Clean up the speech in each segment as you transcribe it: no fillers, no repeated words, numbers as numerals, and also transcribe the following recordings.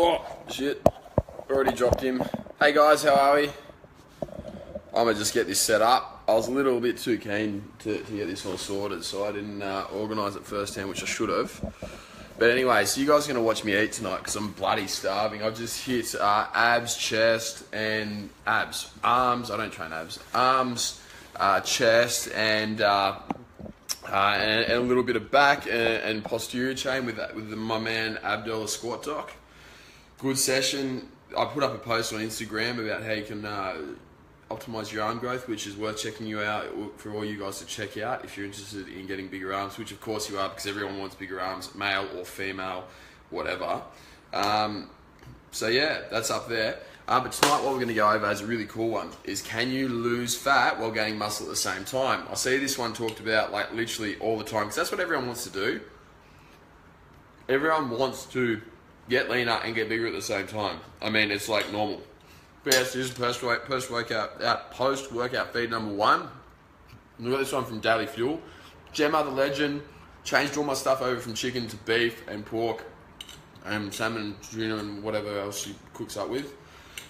Oh, shit. Already dropped him. Hey guys, how are we? I'm going to just get this set up. I was a little bit too keen to get this all sorted, so I didn't organise it firsthand, which I should have. But anyway, so you guys are going to watch me eat tonight because I'm bloody starving. I've just hit abs, chest, and abs. Arms, I don't train abs. Arms, chest, and a little bit of back and posterior chain with my man Abdullah Squat Doc. Good session. I put up a post on Instagram about how you can optimize your arm growth, which is worth checking out for all you guys to check out if you're interested in getting bigger arms, which of course you are because everyone wants bigger arms, male or female, whatever. So yeah, that's up there. But tonight what we're going to go over is a really cool one, is can you lose fat while gaining muscle at the same time? I see this one talked about like literally all the time because that's what everyone wants to do. Everyone wants to get leaner and get bigger at the same time. I mean, it's like normal. But yes, this is post-workout feed number 1. I got this one from Daily Fuel. Gemma the legend changed all my stuff over from chicken to beef and pork and salmon, tuna and whatever else she cooks up with,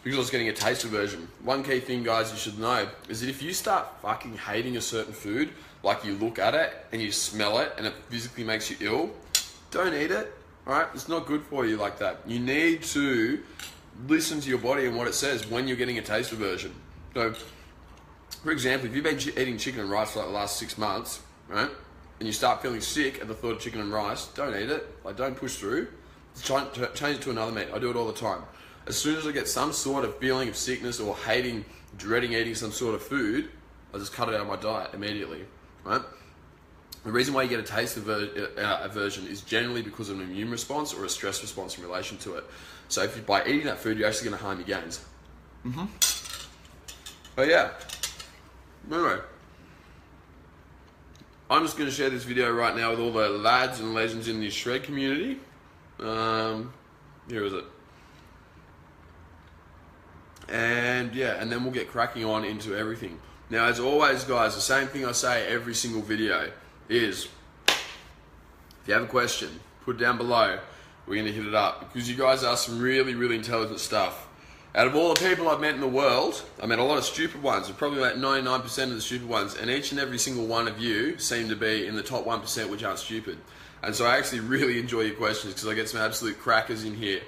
because I was getting a taste aversion. One key thing, guys, you should know is that if you start fucking hating a certain food, like you look at it and you smell it and it physically makes you ill, don't eat it. Alright, it's not good for you like that. You need to listen to your body and what it says when you're getting a taste aversion. So, for example, if you've been eating chicken and rice for like the last 6 months, right, and you start feeling sick at the thought of chicken and rice, don't eat it. Like, don't push through. Change it to another meat. I do it all the time. As soon as I get some sort of feeling of sickness or dreading eating some sort of food, I just cut it out of my diet immediately, right? The reason why you get a taste aversion is generally because of an immune response or a stress response in relation to it. So if by eating that food, you're actually going to harm your gains. But yeah, anyway, I'm just going to share this video right now with all the lads and legends in the shred community. Here is it. And yeah, and then we'll get cracking on into everything. Now, as always, guys, the same thing I say every single video is, if you have a question, put it down below. We're going to hit it up because you guys ask some really, really intelligent stuff. Out of all the people I've met in the world, I met a lot of stupid ones, probably like 99% of the stupid ones, and each and every single one of you seem to be in the top 1% which aren't stupid. And so I actually really enjoy your questions because I get some absolute crackers in here.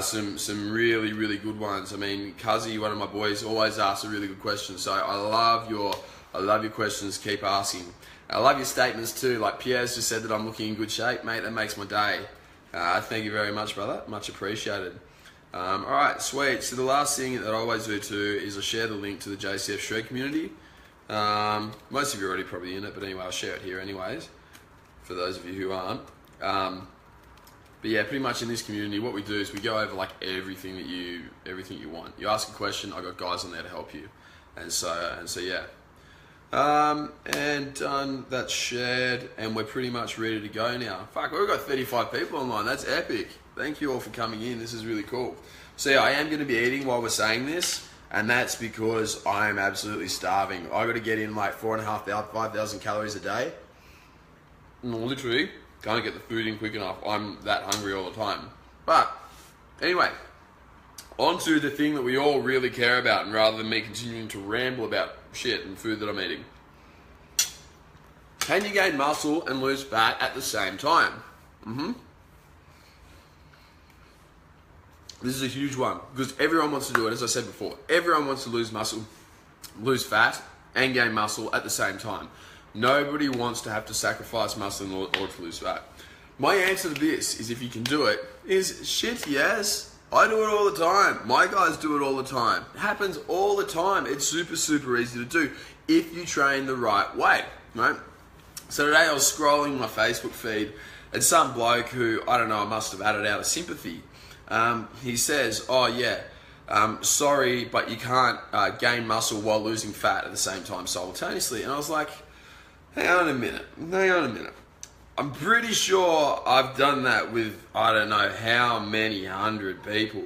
Some really, really good ones. I mean, Cuzzy, one of my boys, always asks a really good question. So I love your questions. Keep asking. I love your statements too. Like Pierre's just said that I'm looking in good shape, mate. That makes my day. Thank you very much, brother. Much appreciated. All right, sweet. So the last thing that I always do too is I share the link to the JCF Shred community. Most of you are already probably in it, but anyway, I'll share it here anyways, for those of you who aren't. But yeah, pretty much in this community, what we do is we go over like everything you want. You ask a question, I got guys on there to help you, and so yeah. And done, that's shared, and we're pretty much ready to go now. Fuck, we've got 35 people online, that's epic. Thank you all for coming in, this is really cool. So yeah, I am going to be eating while we're saying this, and that's because I am absolutely starving. I got to get in like 4,500, 5,000 calories a day. And literally, can't get the food in quick enough. I'm that hungry all the time. But, anyway, on to the thing that we all really care about, and rather than me continuing to ramble about shit and food that I'm eating. Can you gain muscle and lose fat at the same time? This is a huge one because everyone wants to do it, as I said before. Everyone wants to lose muscle, lose fat, and gain muscle at the same time. Nobody wants to have to sacrifice muscle in order to lose fat. My answer to this is, if you can do it, is shit, yes. I do it all the time. My guys do it all the time. It happens all the time. It's super, super easy to do if you train the right way, right? So today I was scrolling my Facebook feed and some bloke who, I don't know, I must have added out of sympathy. He says, oh yeah, sorry, but you can't gain muscle while losing fat at the same time simultaneously. And I was like, hang on a minute. I'm pretty sure I've done that with, I don't know how many 100 people.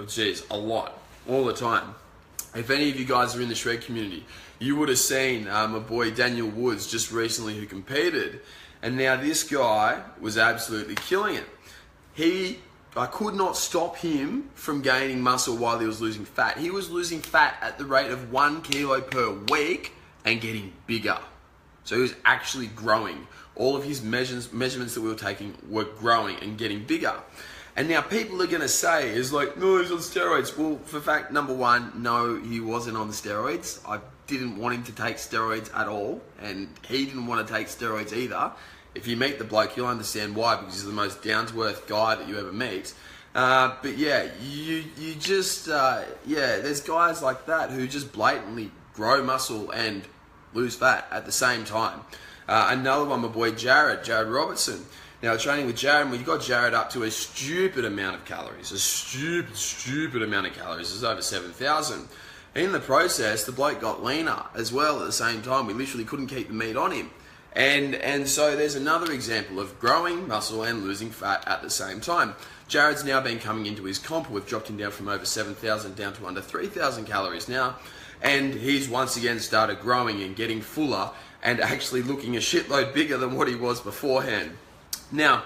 Geez, a lot, all the time. If any of you guys are in the shred community, you would have seen my boy Daniel Woods just recently who competed. And now this guy was absolutely killing it. He I could not stop him from gaining muscle while he was losing fat. He was losing fat at the rate of 1 kilo per week and getting bigger. So he was actually growing. All of his measurements that we were taking were growing and getting bigger. And now people are going to say, is like, no, he's on steroids. Well, for fact number one, no, he wasn't on steroids. I didn't want him to take steroids at all. And he didn't want to take steroids either. If you meet the bloke, you'll understand why, because he's the most down-to-earth guy that you ever meet. But yeah, you just, there's guys like that who just blatantly grow muscle and lose fat at the same time. Another one, my boy Jared Robertson. Now, training with Jared, we got Jared up to a stupid amount of calories. A stupid amount of calories. It's over 7,000. In the process, the bloke got leaner as well at the same time. We literally couldn't keep the meat on him. And so there's another example of growing muscle and losing fat at the same time. Jared's now been coming into his comp. We've dropped him down from over 7,000 down to under 3,000 calories now. And he's once again started growing and getting fuller and actually looking a shitload bigger than what he was beforehand. Now,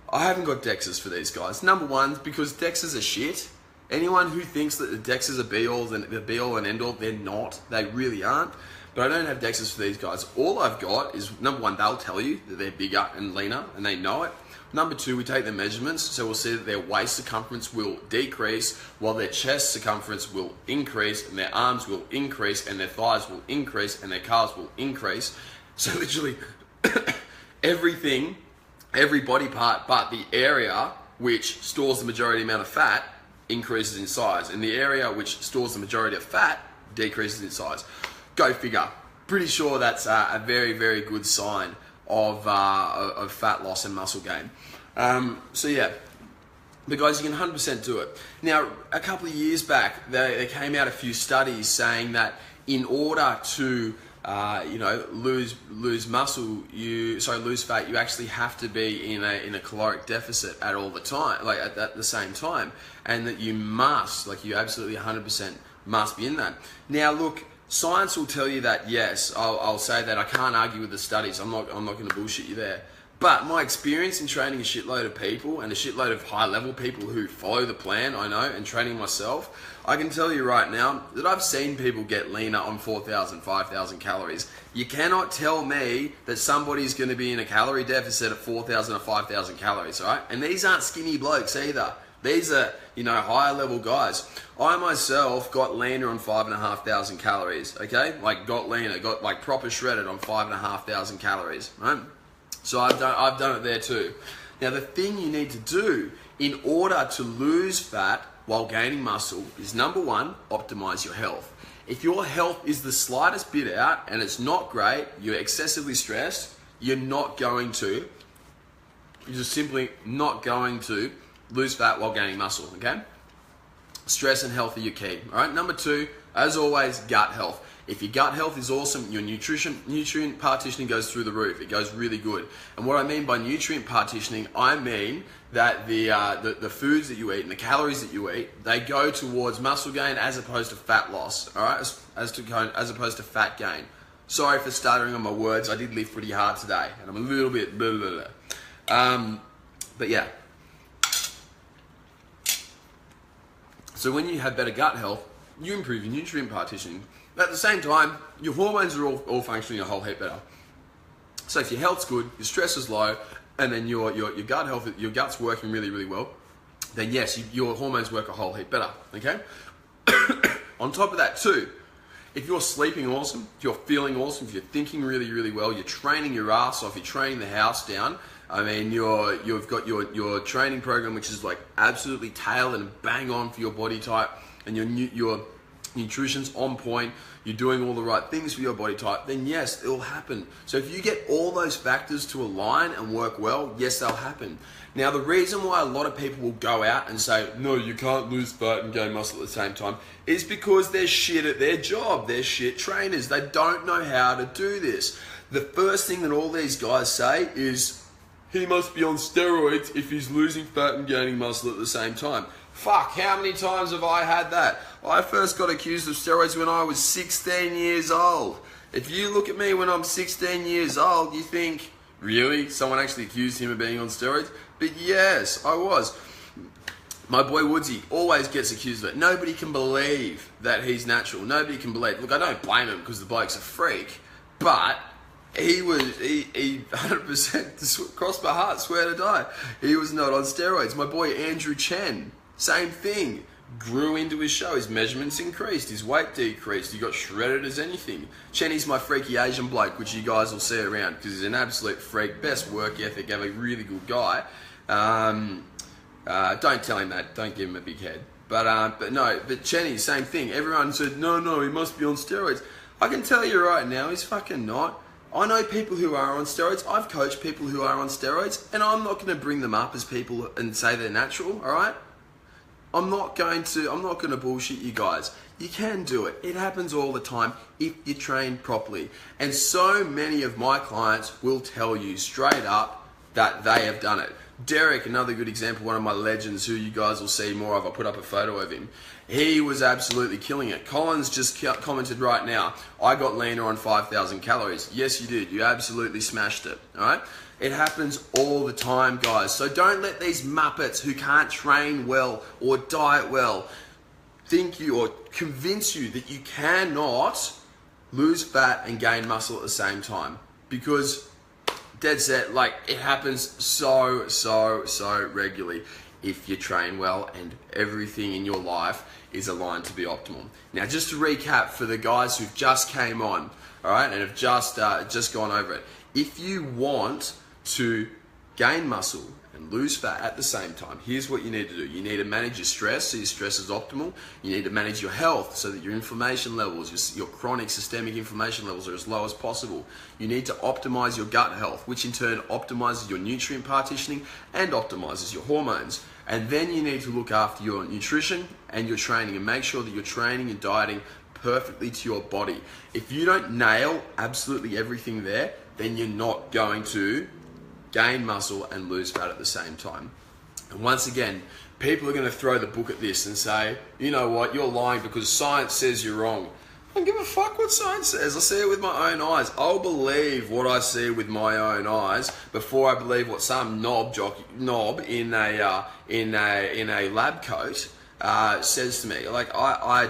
I haven't got DEXAs for these guys. Number one, because DEXAs are shit. Anyone who thinks that the DEXAs are the be all and end all, they're not. They really aren't. But I don't have DEXAs for these guys. All I've got is, number one, they'll tell you that they're bigger and leaner, and they know it. Number two, we take their measurements, so we'll see that their waist circumference will decrease, while their chest circumference will increase, and their arms will increase, and their thighs will increase, and their calves will increase. So literally, everything, every body part, but the area which stores the majority amount of fat increases in size, and the area which stores the majority of fat decreases in size. Go figure. Pretty sure that's a very, very good sign of fat loss and muscle gain. So yeah, but guys, you can 100% do it. Now, a couple of years back, there came out a few studies saying that in order to lose muscle, lose fat, you actually have to be in a caloric deficit at all the time, like at the same time, and that you absolutely 100% must be in that. Now, look. Science will tell you that, yes, I'll say that. I can't argue with the studies. I'm not going to bullshit you there. But my experience in training a shitload of people and a shitload of high-level people who follow the plan, I know, and training myself, I can tell you right now that I've seen people get leaner on 4,000, 5,000 calories. You cannot tell me that somebody's going to be in a calorie deficit at 4,000 or 5,000 calories, all right? And these aren't skinny blokes either. These are, higher level guys. I myself got leaner on 5,500 calories, okay? Like got leaner, got like proper shredded on 5,500 calories, right? So I've done it there too. Now the thing you need to do in order to lose fat while gaining muscle is, number one, optimize your health. If your health is the slightest bit out and it's not great, you're excessively stressed, you're just simply not going to lose fat while gaining muscle, okay? Stress and health are your key, all right? Number two, as always, gut health. If your gut health is awesome, your nutrient partitioning goes through the roof. It goes really good. And what I mean by nutrient partitioning, I mean that the foods that you eat and the calories that you eat, they go towards muscle gain as opposed to fat loss, all right? As opposed to fat gain. Sorry for stuttering on my words. I did lift pretty hard today, and I'm a little bit blah, blah, blah. But yeah. So when you have better gut health, you improve your nutrient partitioning. At the same time, your hormones are all functioning a whole heap better. So if your health's good, your stress is low, and then your gut health, your gut's working really, really well, then yes, your hormones work a whole heap better, okay? On top of that too, if you're sleeping awesome, if you're feeling awesome, if you're thinking really, really well, you're training your ass off, you're training the house down, I mean, you've got your training program, which is like absolutely tailored and bang on for your body type, and your nutrition's on point, you're doing all the right things for your body type, then yes, it'll happen. So if you get all those factors to align and work well, yes, they'll happen. Now, the reason why a lot of people will go out and say, no, you can't lose fat and gain muscle at the same time, is because they're shit at their job. They're shit trainers. They don't know how to do this. The first thing that all these guys say is, he must be on steroids if he's losing fat and gaining muscle at the same time. Fuck, how many times have I had that? I first got accused of steroids when I was 16 years old. If you look at me when I'm 16 years old, you think, really? Someone actually accused him of being on steroids? But yes, I was. My boy Woodsy always gets accused of it. Nobody can believe that he's natural. Nobody can believe. Look, I don't blame him because the bloke's a freak, but he 100% crossed my heart, swear to die. He was not on steroids. My boy Andrew Chen, same thing. Grew into his show. His measurements increased. His weight decreased. He got shredded as anything. Chenny's my freaky Asian bloke, which you guys will see around because he's an absolute freak. Best work ethic ever. Really good guy. Don't tell him that. Don't give him a big head. But Chenny, same thing. Everyone said, no, he must be on steroids. I can tell you right now, he's fucking not. I know people who are on steroids. I've coached people who are on steroids, and I'm not going to bring them up as people and say they're natural, all right? I'm not going to bullshit you guys. You can do it. It happens all the time if you train properly. And so many of my clients will tell you straight up that they have done it. Derek, another good example, one of my legends who you guys will see more of. I'll put up a photo of him. He was absolutely killing it. Collins just commented right now, I got leaner on 5,000 calories. Yes, you did. You absolutely smashed it. All right? It happens all the time, guys. So don't let these muppets who can't train well or diet well think you or convince you that you cannot lose fat and gain muscle at the same time. Because dead set, like, it happens so regularly if you train well and everything in your life is aligned to be optimal. Now, just to recap for the guys who've just came on, all right, and have just gone over it. If you want to gain muscle and lose fat at the same time, here's what you need to do. You need to manage your stress so your stress is optimal. You need to manage your health so that your inflammation levels, your chronic systemic inflammation levels are as low as possible. You need to optimize your gut health, which in turn optimizes your nutrient partitioning and optimizes your hormones. And then you need to look after your nutrition and your training and make sure that you're training and dieting perfectly to your body. If you don't nail absolutely everything there, then you're not going to gain muscle and lose fat at the same time. And once again, people are going to throw the book at this and say, you know what, you're lying because science says you're wrong. I don't give a fuck what science says. I see it with my own eyes. I'll believe what I see with my own eyes before I believe what some knob in a lab coat says to me. Like, I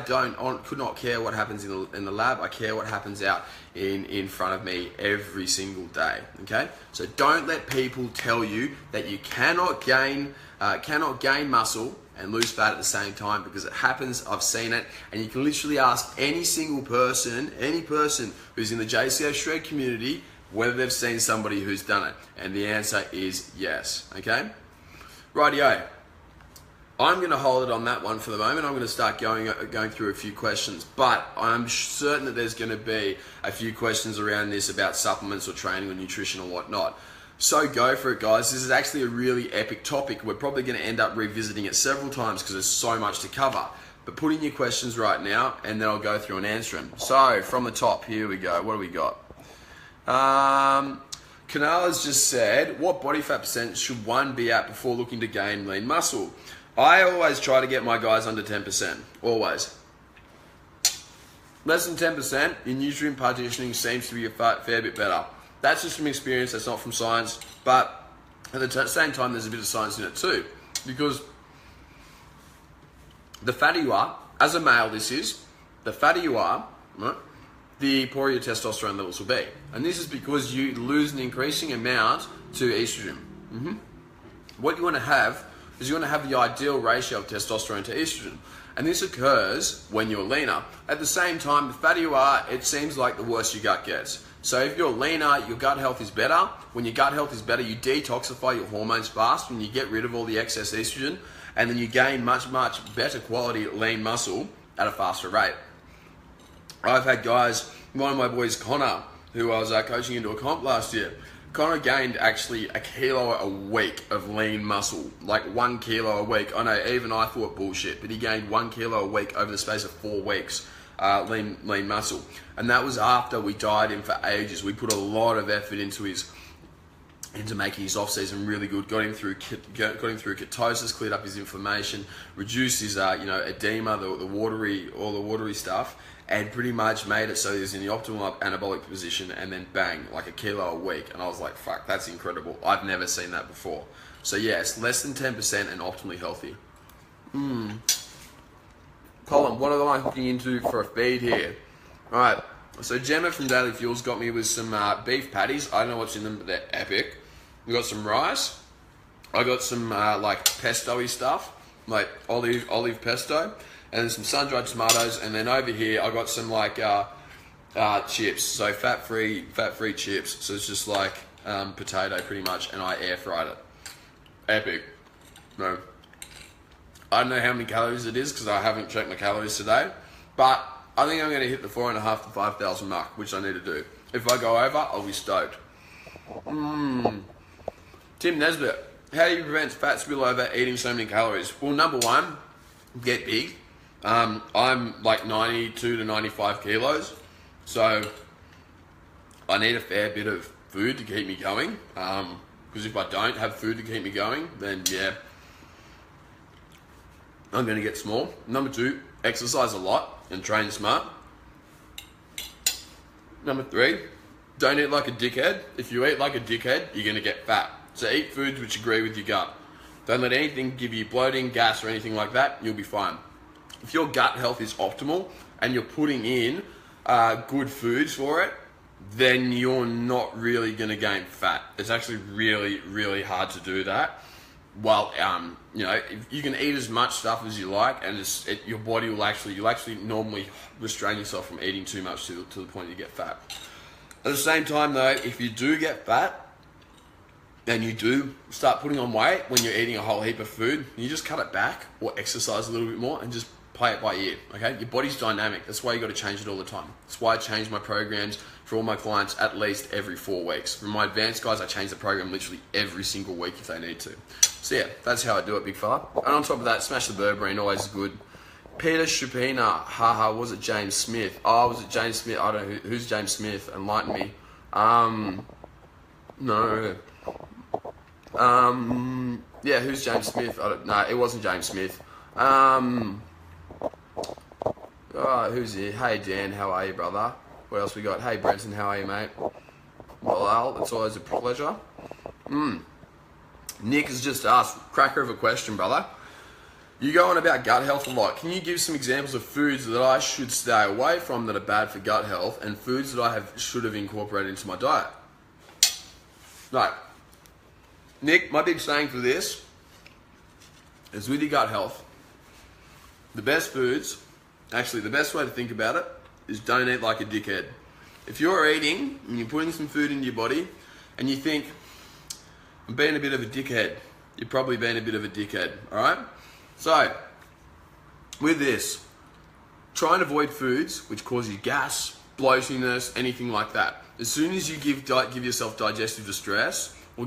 could not care what happens in the lab. I care what happens out in front of me every single day. Okay, so don't let people tell you that you cannot gain muscle and lose fat at the same time, because it happens. I've seen it, and you can literally ask any single person, any person who's in the JCO Shred community, whether they've seen somebody who's done it, and the answer is yes. Okay, rightio. I'm going to hold it on that one for the moment. I'm going to start going through a few questions, but I'm certain that there's going to be a few questions around this about supplements or training or nutrition or whatnot. So go for it, guys. This is actually a really epic topic. We're probably going to end up revisiting it several times because there's so much to cover. But put in your questions right now, and then I'll go through and answer them. So from the top, here we go. What do we got? Canala's just said, what body fat percent should one be at before looking to gain lean muscle? I always try to get my guys under 10%. Always. Less than 10%, your nutrient partitioning seems to be a fair bit better. That's just from experience, that's not from science, but at the same time there's a bit of science in it too, because the fatter you are, as a male the fatter you are, right, the poorer your testosterone levels will be. And this is because you lose an increasing amount to estrogen. What you want to have is you want to have the ideal ratio of testosterone to estrogen. And this occurs when you're leaner. At the same time, the fatter you are, it seems like the worse your gut gets. So if you're leaner, your gut health is better. When your gut health is better, you detoxify your hormones fast when you get rid of all the excess estrogen, and then you gain much better quality lean muscle at a faster rate. I've had guys, one of my boys, Connor, who I was coaching into a comp last year. Connor gained actually 1 kilo a week of lean muscle, like 1 kilo a week. I know, even I thought bullshit, but he gained 1 kilo a week over the space of 4 weeks, lean muscle. And that was after we dieted him for ages. We put a lot of effort into making his off season really good. Got him through ketosis, cleared up his inflammation, reduced his edema, all the watery stuff, and pretty much made it so he was in the optimal anabolic position, and then bang, like 1 kilo a week. And I was like, fuck, that's incredible. I've never seen that before. So yes, less than 10% and optimally healthy. Colin, what am I hooking into for a feed here? Alright, so Gemma from Daily Fuels got me with some beef patties. I don't know what's in them, but they're epic. We got some rice. I got some like pesto-y stuff, like olive pesto, and some sun-dried tomatoes. And then over here, I got some like chips, so fat-free chips. So it's just like potato pretty much, and I air fried it. Epic. No, I don't know how many calories it is because I haven't checked my calories today, but I think I'm going to hit the 4,500 to 5,000 mark, which I need to do. If I go over, I'll be stoked. Tim Nesbitt, how do you prevent fat spillover eating so many calories? Well, number one, get big. I'm like 92 to 95 kilos, so I need a fair bit of food to keep me going. Because if I don't have food to keep me going, then yeah, I'm going to get small. Number two, exercise a lot and train smart. Number three, don't eat like a dickhead. If you eat like a dickhead, you're going to get fat. So eat foods which agree with your gut. Don't let anything give you bloating, gas, or anything like that. You'll be fine. If your gut health is optimal and you're putting in good foods for it, then you're not really going to gain fat. It's actually really, really hard to do that. Well, you know, you can eat as much stuff as you like, and your body will you'll actually normally restrain yourself from eating too much to the point you get fat. At the same time though, if you do get fat, and you do start putting on weight when you're eating a whole heap of food, you just cut it back or exercise a little bit more and just play it by ear, okay? Your body's dynamic. That's why you got to change it all the time. That's why I change my programs for all my clients at least every 4 weeks. For my advanced guys, I change the program literally every single week if they need to. So yeah, that's how I do it, big fella. And on top of that, smash the berberine, always good. Peter Shupina, haha, was it James Smith? Oh, was it James Smith? I don't know, who's James Smith? Enlighten me. No. Yeah, who's James Smith? No, it wasn't James Smith. Who's here? Hey Dan, how are you, brother? What else we got? Hey Brenton, how are you, mate? Well, Al, it's always a pleasure. Nick has just asked, cracker of a question, brother. You go on about gut health a lot. Can you give some examples of foods that I should stay away from that are bad for gut health, and foods that I should have incorporated into my diet? No. Nick, my big saying for this is with your gut health, the best foods, actually the best way to think about it is don't eat like a dickhead. If you're eating and you're putting some food into your body and you think, I'm being a bit of a dickhead, you're probably being a bit of a dickhead, alright? So, with this, try and avoid foods which cause you gas, bloatiness, anything like that. As soon as you give yourself digestive distress, or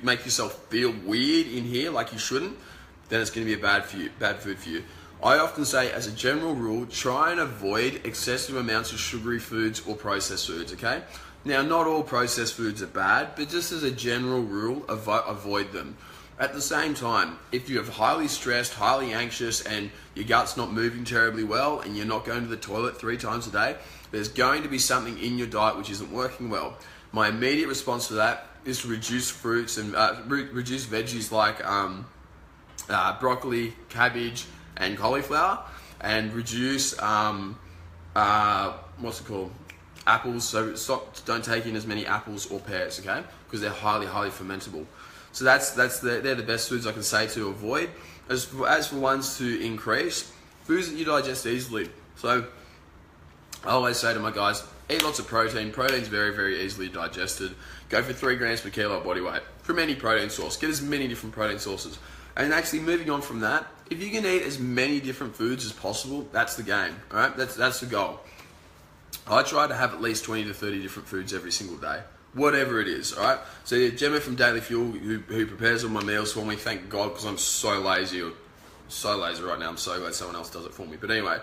make yourself feel weird in here like you shouldn't, then it's going to be bad food for you. I often say, as a general rule, try and avoid excessive amounts of sugary foods or processed foods, okay? Now, not all processed foods are bad, but just as a general rule, avoid them. At the same time, if you're highly stressed, highly anxious, and your gut's not moving terribly well, and you're not going to the toilet 3 times a day, there's going to be something in your diet which isn't working well. My immediate response to that is to reduce fruits and reduce veggies like broccoli, cabbage, and cauliflower, and reduce apples. So don't take in as many apples or pears, okay? Because they're highly fermentable. So they're the best foods I can say to avoid. As for ones to increase, foods that you digest easily. So I always say to my guys, eat lots of protein. Protein's very, very easily digested. Go for 3 grams per kilo body weight from any protein source. Get as many different protein sources. And actually moving on from that, if you can eat as many different foods as possible, that's the game, all right? That's the goal. I try to have at least 20 to 30 different foods every single day, whatever it is, all right? So yeah, Gemma from Daily Fuel, who prepares all my meals for me, thank God, because I'm so lazy right now. I'm so glad someone else does it for me. But anyway,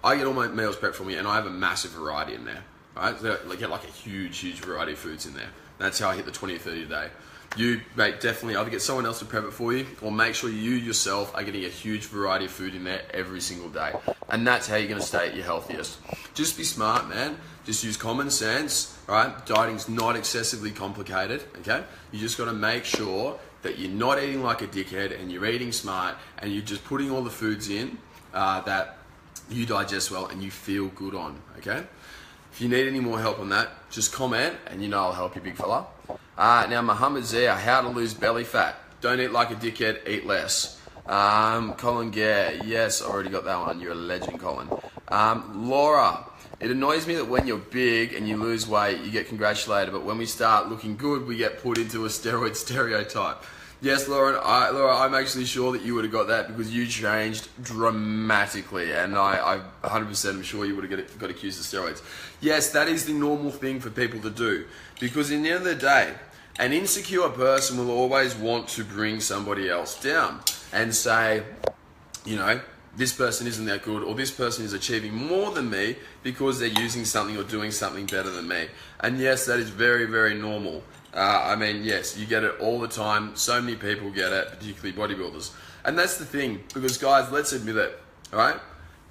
I get all my meals prepped for me, and I have a massive variety in there, all right? So I get like a huge variety of foods in there. That's how I hit the 20 or 30 a day. You, mate, definitely either get someone else to prep it for you, or make sure you yourself are getting a huge variety of food in there every single day. And that's how you're going to stay at your healthiest. Just be smart, man. Just use common sense, right? Dieting's not excessively complicated, okay? You just got to make sure that you're not eating like a dickhead and you're eating smart and you're just putting all the foods in that you digest well and you feel good on, okay? If you need any more help on that, just comment and you know I'll help you, big fella. Now, Muhammad Zia, how to lose belly fat. Don't eat like a dickhead, eat less. Colin Gare, yes, already got that one. You're a legend, Colin. Laura, it annoys me that when you're big and you lose weight, you get congratulated, but when we start looking good, we get put into a steroid stereotype. Yes, Laura, I'm actually sure that you would have got that because you changed dramatically, and I 100% am sure you would have got accused of steroids. Yes, that is the normal thing for people to do, because in the end of the day, an insecure person will always want to bring somebody else down and say, you know, this person isn't that good, or this person is achieving more than me because they're using something or doing something better than me. And yes, that is very, very normal. I mean, yes, you get it all the time. So many people get it, particularly bodybuilders. And that's the thing, because guys, let's admit it, all right?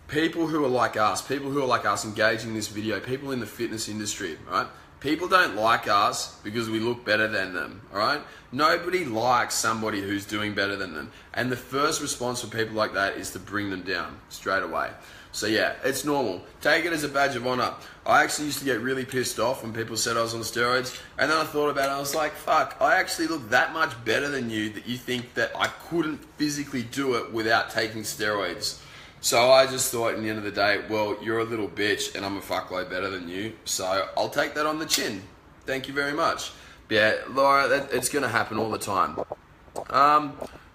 People who are like us engaging in this video, people in the fitness industry, all right? People don't like us because we look better than them, all right? Nobody likes somebody who's doing better than them. And the first response for people like that is to bring them down straight away. So yeah, it's normal. Take it as a badge of honor. I actually used to get really pissed off when people said I was on steroids, and then I thought about it, I was like, fuck, I actually look that much better than you that you think that I couldn't physically do it without taking steroids. So I just thought, in the end of the day, well, you're a little bitch and I'm a fuckload better than you, so I'll take that on the chin. Thank you very much. But yeah, Laura, it's going to happen all the time.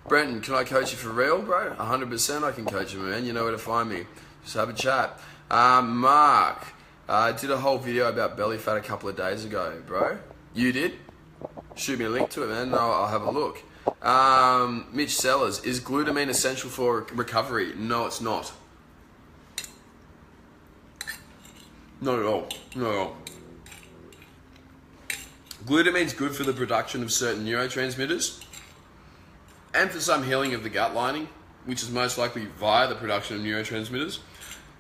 Brenton, can I coach you for real, bro? 100% I can coach you, man. You know where to find me. Just have a chat. Mark, I did a whole video about belly fat a couple of days ago, bro. You did? Shoot me a link to it, man. I'll have a look. Mitch Sellers, is glutamine essential for recovery? No, it's not. Not at all. Not at all. Glutamine's good for the production of certain neurotransmitters and for some healing of the gut lining, which is most likely via the production of neurotransmitters.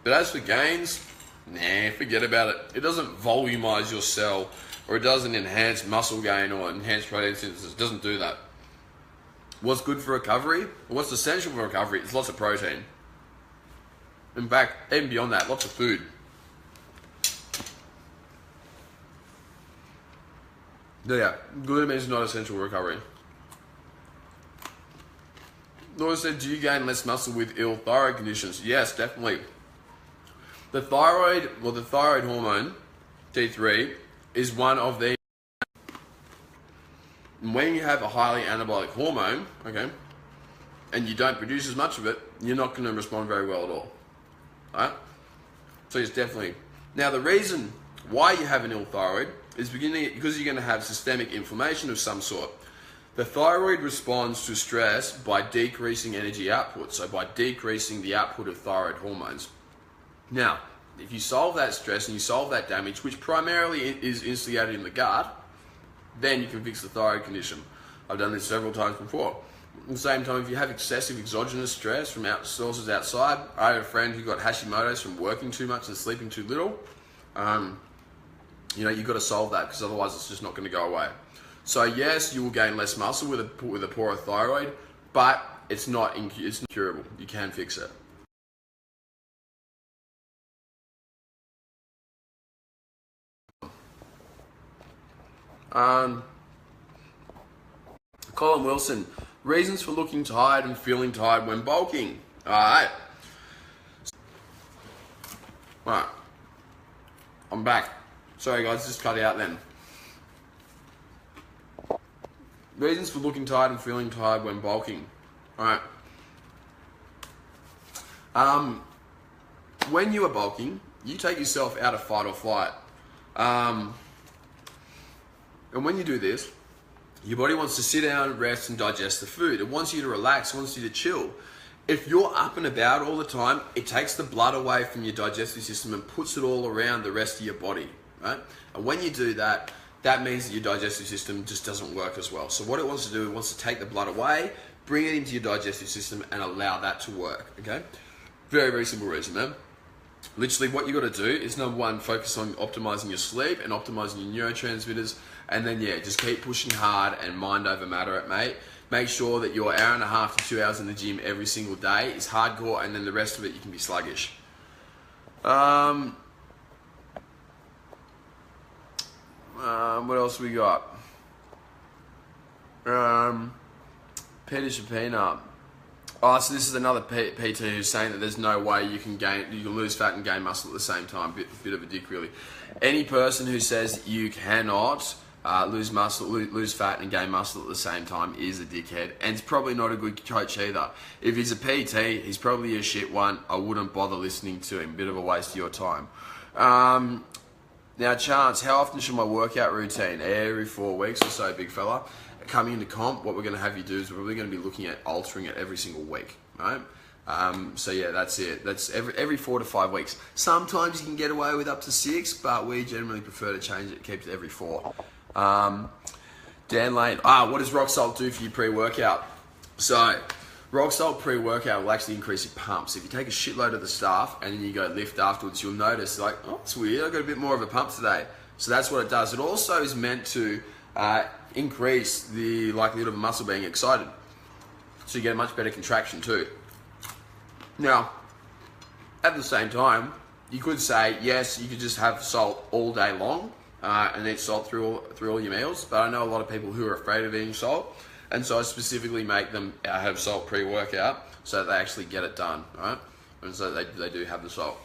But as for gains, nah, forget about it. It doesn't volumize your cell, or it doesn't enhance muscle gain or enhance protein synthesis. It doesn't do that. What's good for recovery? What's essential for recovery is lots of protein. In fact, even beyond that, lots of food. So yeah, glutamine is not essential for recovery. Laura said, do you gain less muscle with ill thyroid conditions? Yes, definitely. The thyroid hormone, T3, is one of the... When you have a highly anabolic hormone, okay, and you don't produce as much of it, you're not going to respond very well at all. Alright? So it's definitely... Now the reason why you have an ill thyroid is because you're going to have systemic inflammation of some sort. The thyroid responds to stress by decreasing energy output, so by decreasing the output of thyroid hormones. Now, if you solve that stress and you solve that damage, which primarily is instigated in the gut, then you can fix the thyroid condition. I've done this several times before. At the same time, if you have excessive exogenous stress from sources outside, I have a friend who got Hashimoto's from working too much and sleeping too little. You know, you've got to solve that because otherwise it's just not going to go away. So yes, you will gain less muscle with a poorer thyroid, but it's not incurable. You can fix it. Colin Wilson, reasons for looking tired and feeling tired when bulking. Alright, I'm back. Sorry guys, just cut it out then. Reasons for looking tired and feeling tired when bulking. Alright. When you are bulking, you take yourself out of fight or flight. And when you do this, your body wants to sit down, rest, and digest the food. It wants you to relax, it wants you to chill. If you're up and about all the time, it takes the blood away from your digestive system and puts it all around the rest of your body, right? And when you do that, that means that your digestive system just doesn't work as well. So what it wants to do, it wants to take the blood away, bring it into your digestive system, and allow that to work, okay? Very, very simple reason, man. Literally what you got to do is, number one, focus on optimizing your sleep and optimizing your neurotransmitters, and then yeah, just keep pushing hard and mind over matter it, mate. make sure that your hour and a half to 2 hours in the gym every single day is hardcore, and then the rest of it you can be sluggish. What else we got? Peter Shapina. Oh, so this is another PT who's saying that there's no way you can lose fat and gain muscle at the same time. Bit of a dick, really. Any person who says you cannot lose muscle, lose fat and gain muscle at the same time is a dickhead, and it's probably not a good coach either. If he's a PT, he's probably a shit one. I wouldn't bother listening to him. Bit of a waste of your time. Now, Chance, how often should my workout routine? Every 4 weeks or so, big fella. Coming into comp, what we're going to have you do is we're probably going to be looking at altering it every single week, right? So yeah, that's it. That's every 4 to 5 weeks. Sometimes you can get away with up to 6, but we generally prefer to change it, keep it every 4. Dan Lane, what does rock salt do for your pre-workout? So, rock salt pre-workout will actually increase your pumps. If you take a shitload of the stuff and then you go lift afterwards, you'll notice like, oh, it's weird, I got a bit more of a pump today. So that's what it does. It also is meant to increase the likelihood of a muscle being excited. So you get a much better contraction too. Now, at the same time, you could say, yes, you could just have salt all day long and eat salt through all your meals. But I know a lot of people who are afraid of eating salt. And so I specifically make them have salt pre-workout so that they actually get it done, right? And so they do have the salt.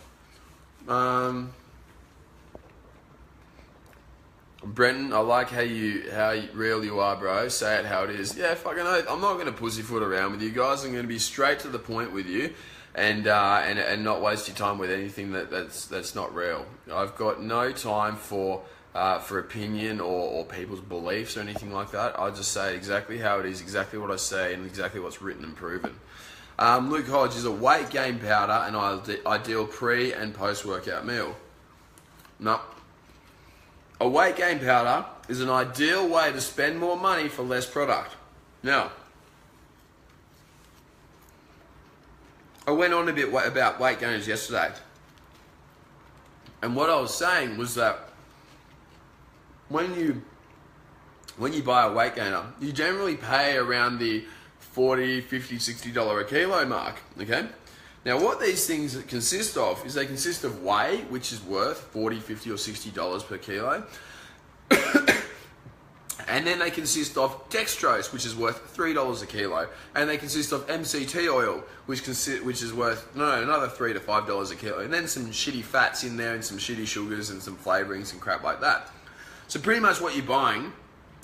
Brenton, I like how real you are, bro. Say it how it is. Yeah, fucking oath. I'm not going to pussyfoot around with you guys. I'm going to be straight to the point with you, and not waste your time with anything that's not real. I've got no time for opinion or people's beliefs or anything like that. I just say exactly how it is, exactly what I say, and exactly what's written and proven. Luke Hodge, is a weight gain powder an ideal pre and post workout meal? No. A weight gain powder is an ideal way to spend more money for less product. Now, I went on a bit about weight gainers yesterday. And what I was saying was that when you buy a weight gainer, you generally pay around the $40, $50, $60 a kilo mark, okay? Now, what these things consist of is they consist of whey, which is worth $40, $50 or $60 per kilo. And then they consist of dextrose, which is worth $3 a kilo. And they consist of MCT oil, which is worth another $3 to $5 a kilo. And then some shitty fats in there and some shitty sugars and some flavorings and crap like that. So pretty much what you're buying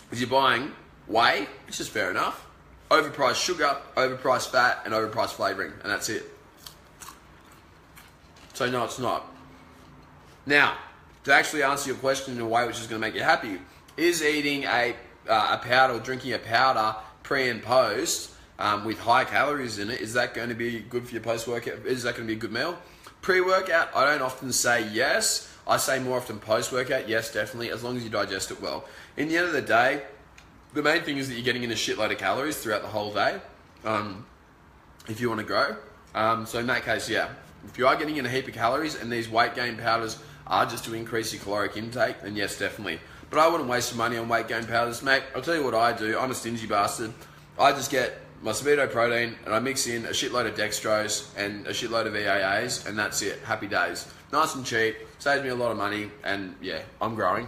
is you're buying whey, which is fair enough, overpriced sugar, overpriced fat, and overpriced flavoring, and that's it. So no, it's not. Now, to actually answer your question in a way which is going to make you happy, is eating a powder or drinking a powder pre and post with high calories in it, is that going to be good for your post-workout? Is that going to be a good meal? Pre-workout, I don't often say yes. I say more often post-workout, yes, definitely, as long as you digest it well. In the end of the day, the main thing is that you're getting in a shitload of calories throughout the whole day if you want to grow. So in that case, yeah. If you are getting in a heap of calories and these weight gain powders are just to increase your caloric intake, then yes, definitely. But I wouldn't waste your money on weight gain powders, mate. I'll tell you what I do. I'm a stingy bastard. I just get my Speedo protein and I mix in a shitload of dextrose and a shitload of EAAs, and that's it. Happy days. Nice and cheap. Saves me a lot of money, and yeah, I'm growing.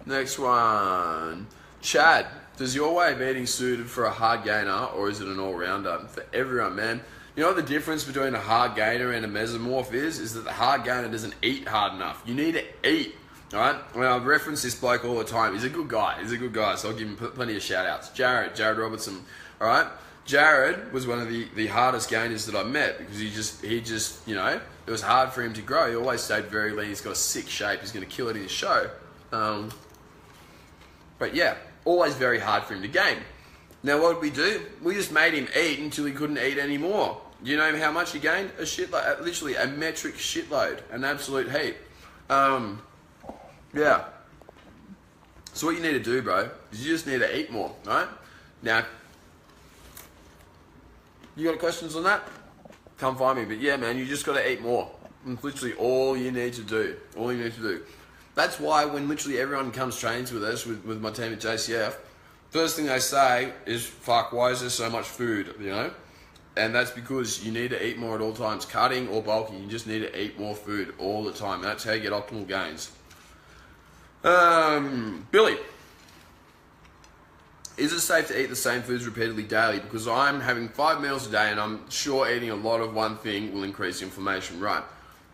Next one. Chad, does your way of eating suited for a hard gainer, or is it an all-rounder? For everyone, man. You know what the difference between a hard gainer and a mesomorph is that the hard gainer doesn't eat hard enough. You need to eat, alright? Well, I reference this bloke all the time. He's a good guy, so I'll give him plenty of shout-outs. Jared Robertson, alright? Jared was one of the hardest gainers that I met because he just, you know, it was hard for him to grow. He always stayed very lean. He's got a sick shape. He's going to kill it in his show. But yeah, always very hard for him to gain. Now what did we do? We just made him eat until he couldn't eat anymore. Do you know how much he gained? A shitload, literally a metric shitload, an absolute heap. Yeah. So what you need to do, bro, is you just need to eat more, right? Now, you got questions on that? Come find me. But yeah, man, you just got to eat more. It's literally all you need to do. All you need to do. That's why when literally everyone comes trains with us, with my team at JCF, first thing they say is, fuck, why is there so much food, you know? And that's because you need to eat more at all times. Cutting or bulking, you just need to eat more food all the time. That's how you get optimal gains. Billy, is it safe to eat the same foods repeatedly daily? Because I'm having 5 meals a day and I'm sure eating a lot of one thing will increase inflammation, right?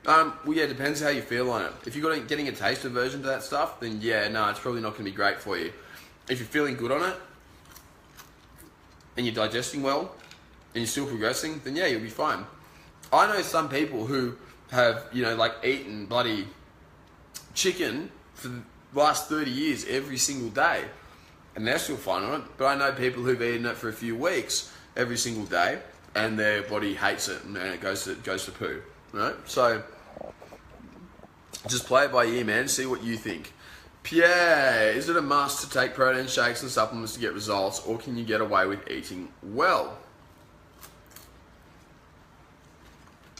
Well, yeah, it depends how you feel on it. If you're getting a taste aversion to that stuff, then yeah, no, it's probably not going to be great for you. If you're feeling good on it, and you're digesting well, and you're still progressing, then yeah, you'll be fine. I know some people who have, you know, like eaten bloody chicken for the last 30 years every single day, and they're still fine on it. But I know people who've eaten it for a few weeks every single day, and their body hates it, and it goes to poo. Right? So just play it by ear, man. See what you think. Pierre, is it a must to take protein shakes and supplements to get results, or can you get away with eating well?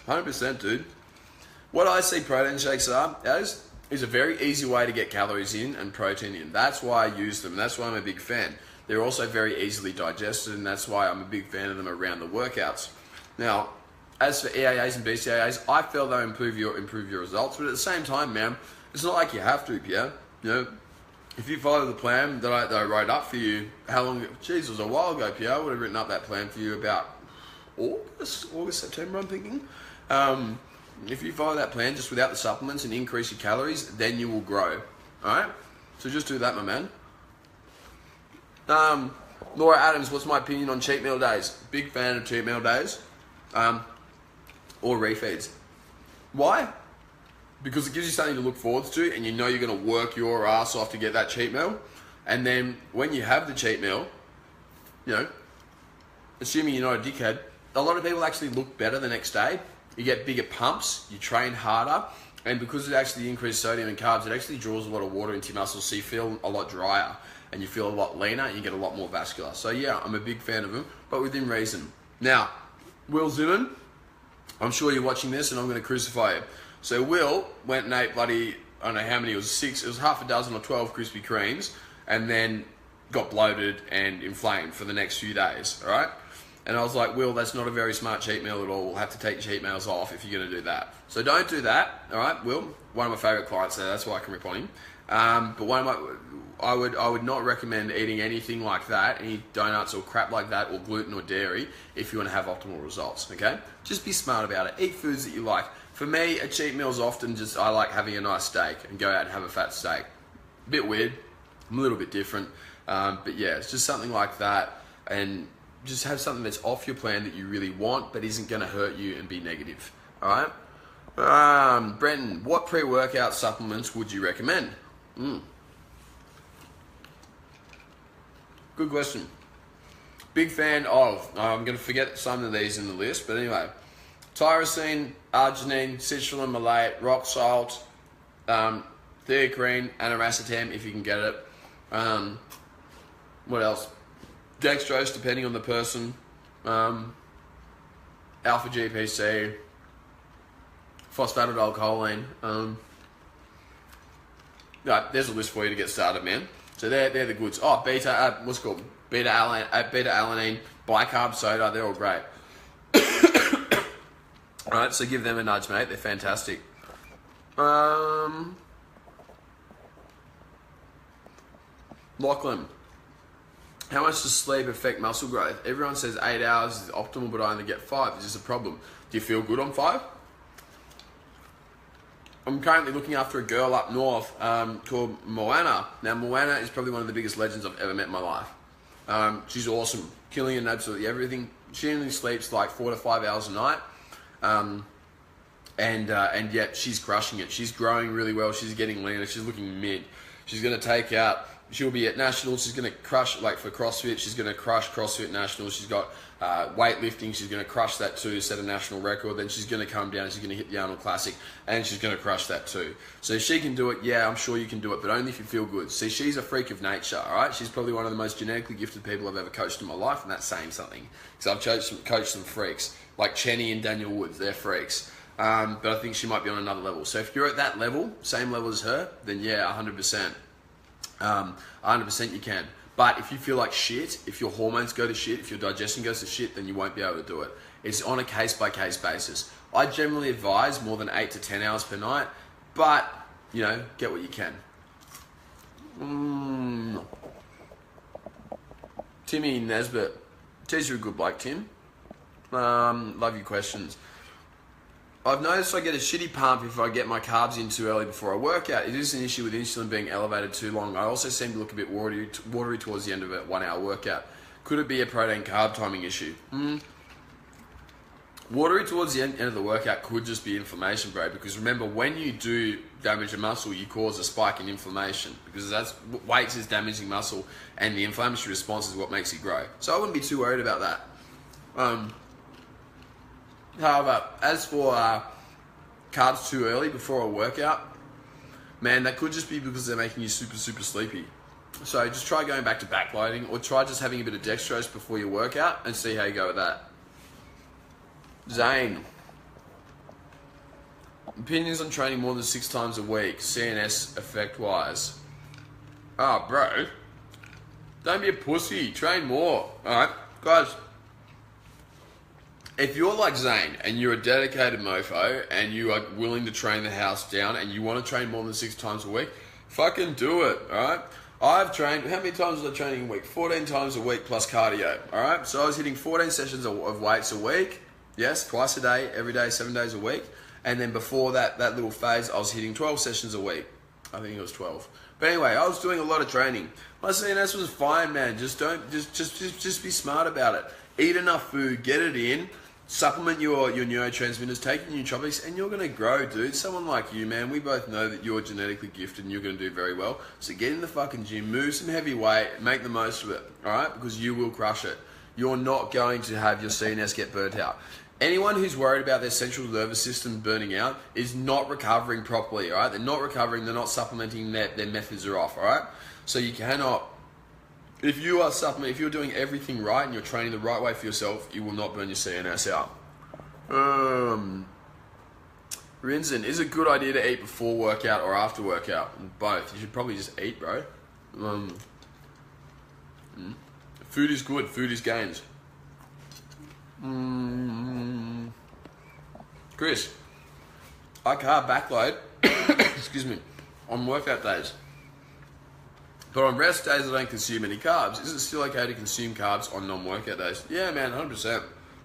100%, dude. What I see protein shakes are is a very easy way to get calories in and protein in. That's why I use them. That's why I'm a big fan. They're also very easily digested, and that's why I'm a big fan of them around the workouts. Now, as for EAAs and BCAAs, I feel they'll improve your results, but at the same time, man, it's not like you have to, Pierre. You know, if you follow the plan that I wrote up for you, how long? Geez, it was a while ago, Pierre. I would have written up that plan for you about August, September, I'm thinking. If you follow that plan just without the supplements and increase your calories, then you will grow. All right. So just do that, my man. Laura Adams, what's my opinion on cheat meal days? Big fan of cheat meal days. Or refeeds. Why? Because it gives you something to look forward to, and you know you're going to work your ass off to get that cheat meal. And then when you have the cheat meal, you know, assuming you're not a dickhead, a lot of people actually look better the next day. You get bigger pumps, you train harder, and because it actually increases sodium and carbs, it actually draws a lot of water into your muscles, so you feel a lot drier, and you feel a lot leaner, and you get a lot more vascular. So yeah, I'm a big fan of them, but within reason. Now, Will Zimmerman, I'm sure you're watching this, and I'm going to crucify you. So Will went and ate bloody, I don't know how many, it was half a dozen or 12 Krispy Kremes, and then got bloated and inflamed for the next few days, all right? And I was like, Will, that's not a very smart cheat meal at all. We'll have to take cheat meals off if you're going to do that. So don't do that, all right, Will? One of my favourite clients there, that's why I can rip on him. But I would not recommend eating anything like that, any donuts or crap like that, or gluten or dairy, if you want to have optimal results, okay? Just be smart about it. Eat foods that you like. For me, a cheat meal is often just, I like having a nice steak and go out and have a fat steak. A bit weird, I'm a little bit different, but yeah, it's just something like that, and just have something that's off your plan that you really want, but isn't going to hurt you and be negative, all right? Brenton, what pre-workout supplements would you recommend? Good question. Big fan of, I'm going to forget some of these in the list, but anyway, tyrosine, arginine, citrulline malate, rock salt, theocrine, aniracetam if you can get it. What else? Dextrose, depending on the person. Alpha GPC, phosphatidylcholine. Right, there's a list for you to get started, man. So they're the goods. Oh, what's it called? Beta-alanine, bicarb soda, they're all great. Alright, so give them a nudge, mate. They're fantastic. Lachlan, how much does sleep affect muscle growth? Everyone says 8 hours is optimal, but I only get 5. Is this a problem? Do you feel good on 5? I'm currently looking after a girl up north called Moana. Now, Moana is probably one of the biggest legends I've ever met in my life. She's awesome, killing in absolutely everything. She only sleeps like 4 to 5 hours a night. And yet she's crushing it. She's growing really well. She's getting leaner. She's looking mid. She's going to take out, she'll be at nationals. She's going to crush, like for CrossFit, she's going to crush CrossFit nationals. She's got weightlifting. She's going to crush that too, set a national record. Then she's going to come down and she's going to hit the Arnold Classic, and she's going to crush that too. So if she can do it, yeah, I'm sure you can do it, but only if you feel good. See, she's a freak of nature, all right? She's probably one of the most genetically gifted people I've ever coached in my life, and that's saying something. Because I've coached some freaks, like Chenny and Daniel Woods. They're freaks. but I think she might be on another level. So if you're at that level, same level as her, then yeah, 100%. 100% you can. But if you feel like shit, if your hormones go to shit, if your digestion goes to shit, then you won't be able to do it. It's on a case-by-case basis. I generally advise more than 8 to 10 hours per night, but, you know, get what you can. Timmy Nesbitt. Geez, you're a good bloke, Tim. Love your questions. I've noticed I get a shitty pump if I get my carbs in too early before I work out. It is an issue with insulin being elevated too long. I also seem to look a bit watery towards the end of a 1 hour workout. Could it be a protein carb timing issue? Watery towards the end of the workout could just be inflammation, bro, because remember, when you do damage a muscle, you cause a spike in inflammation, because that's weights is damaging muscle, and the inflammatory response is what makes it grow. So I wouldn't be too worried about that. However, as for carbs too early before a workout, man, that could just be because they're making you super, super sleepy. So just try going back to backloading, or try just having a bit of dextrose before your workout and see how you go with that. Zane. Opinions on training more than 6 times a week, CNS effect-wise. Oh, bro. Don't be a pussy. Train more. Alright? Guys, if you're like Zane and you're a dedicated mofo and you are willing to train the house down and you want to train more than 6 times a week, fucking do it, alright? I've trained, how many times was I training a week? 14 times a week plus cardio, alright? So I was hitting 14 sessions of weights a week, yes, twice a day, every day, 7 days a week. And then before that little phase, I was hitting 12 sessions a week. I think it was 12. But anyway, I was doing a lot of training. My CNS was fine, man. Just be smart about it. Eat enough food, get it in. Supplement your neurotransmitters, take your nootropics, and you're going to grow, dude. Someone like you, man, we both know that you're genetically gifted and you're going to do very well. So get in the fucking gym, move some heavy weight, make the most of it, all right? Because you will crush it. You're not going to have your CNS get burnt out. Anyone who's worried about their central nervous system burning out is not recovering properly, all right? They're not recovering, they're not supplementing, their methods are off, all right? So you cannot... If you are supplementing, if you're doing everything right and you're training the right way for yourself, you will not burn your CNS out. Rinzen, is it a good idea to eat before workout or after workout? Both. You should probably just eat, bro. Food is good. Food is gains. Chris, I carb backload, excuse me, on workout days. But on rest days, I don't consume any carbs. Is it still okay to consume carbs on non-workout days? Yeah, man, 100%.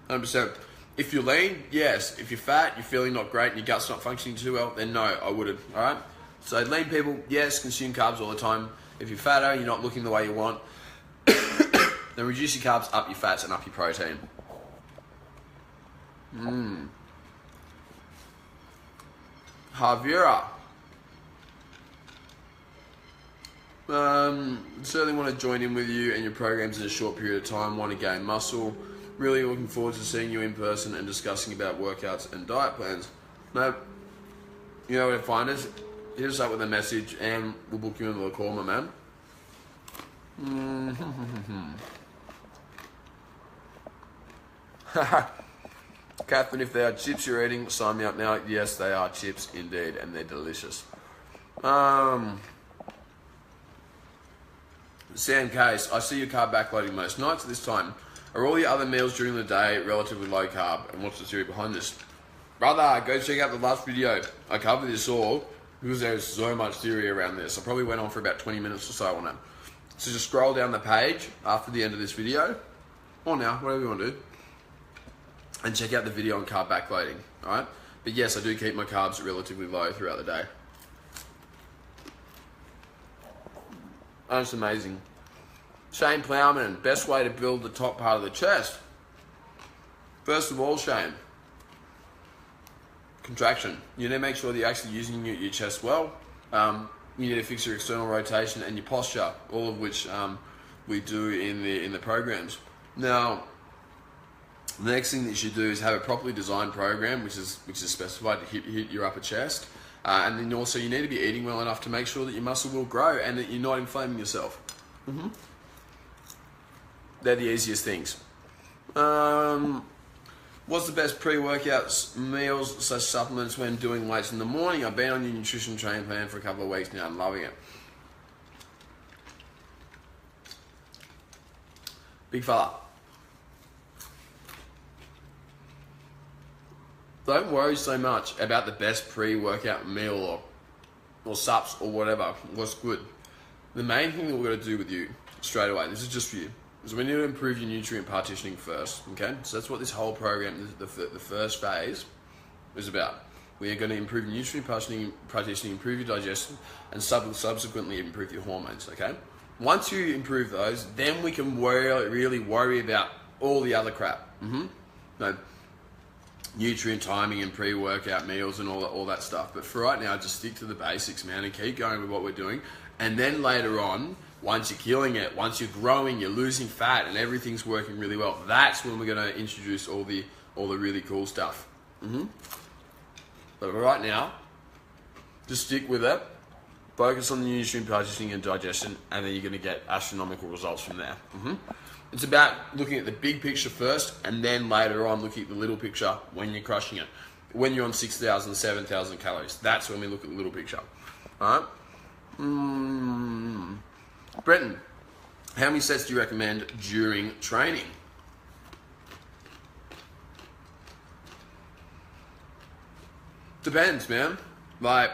100%. If you're lean, yes. If you're fat, you're feeling not great, and your gut's not functioning too well, then no, I wouldn't, all right? So lean people, yes, consume carbs all the time. If you're fatter, you're not looking the way you want, then reduce your carbs, up your fats, and up your protein. Javiera. Certainly want to join in with you and your programs in a short period of time. Want to gain muscle. Really looking forward to seeing you in person and discussing about workouts and diet plans. No, you know where to find us. Hit us up with a message and we'll book you into a call, my man. Catherine, if they are chips you're eating, sign me up now. Yes, they are chips indeed, and they're delicious. Sam Case, I see your carb backloading most nights at this time. Are all your other meals during the day relatively low carb? And what's the theory behind this? Brother, go check out the last video. I cover this all because there's so much theory around this. I probably went on for about 20 minutes or so on it. So just scroll down the page after the end of this video, or now, whatever you want to do, and check out the video on carb backloading, alright? But yes, I do keep my carbs relatively low throughout the day. That's amazing. Shane Plowman, best way to build the top part of the chest. First of all, Shane, contraction. You need to make sure that you're actually using your chest well. You need to fix your external rotation and your posture, all of which we do in the programs. Now, the next thing that you should do is have a properly designed program, which is specified to hit your upper chest. And then also you need to be eating well enough to make sure that your muscle will grow and that you're not inflaming yourself. They're the easiest things. What's the best pre-workouts, meals, / supplements when doing weights in the morning? I've been on your nutrition training plan for a couple of weeks now. I'm loving it. Big fella. Don't worry so much about the best pre-workout meal or sups or whatever. What's good. The main thing that we're going to do with you straight away, this is just for you, is we need to improve your nutrient partitioning first, okay? So that's what this whole program, the first phase, is about. We are going to improve your nutrient partitioning, improve your digestion, and subsequently improve your hormones, okay? Once you improve those, then we can really worry about all the other crap. No, nutrient timing and pre-workout meals and all that stuff. But for right now, just stick to the basics, man, and keep going with what we're doing. And then later on, once you're killing it, once you're growing, you're losing fat, and everything's working really well, that's when we're going to introduce all the really cool stuff. But right now, just stick with it. Focus on the nutrient partitioning and digestion, and then you're going to get astronomical results from there. It's about looking at the big picture first, and then later on looking at the little picture when you're crushing it. When you're on 6,000, 7,000 calories, that's when we look at the little picture. All right? Brenton, how many sets do you recommend during training? Depends, man. Like,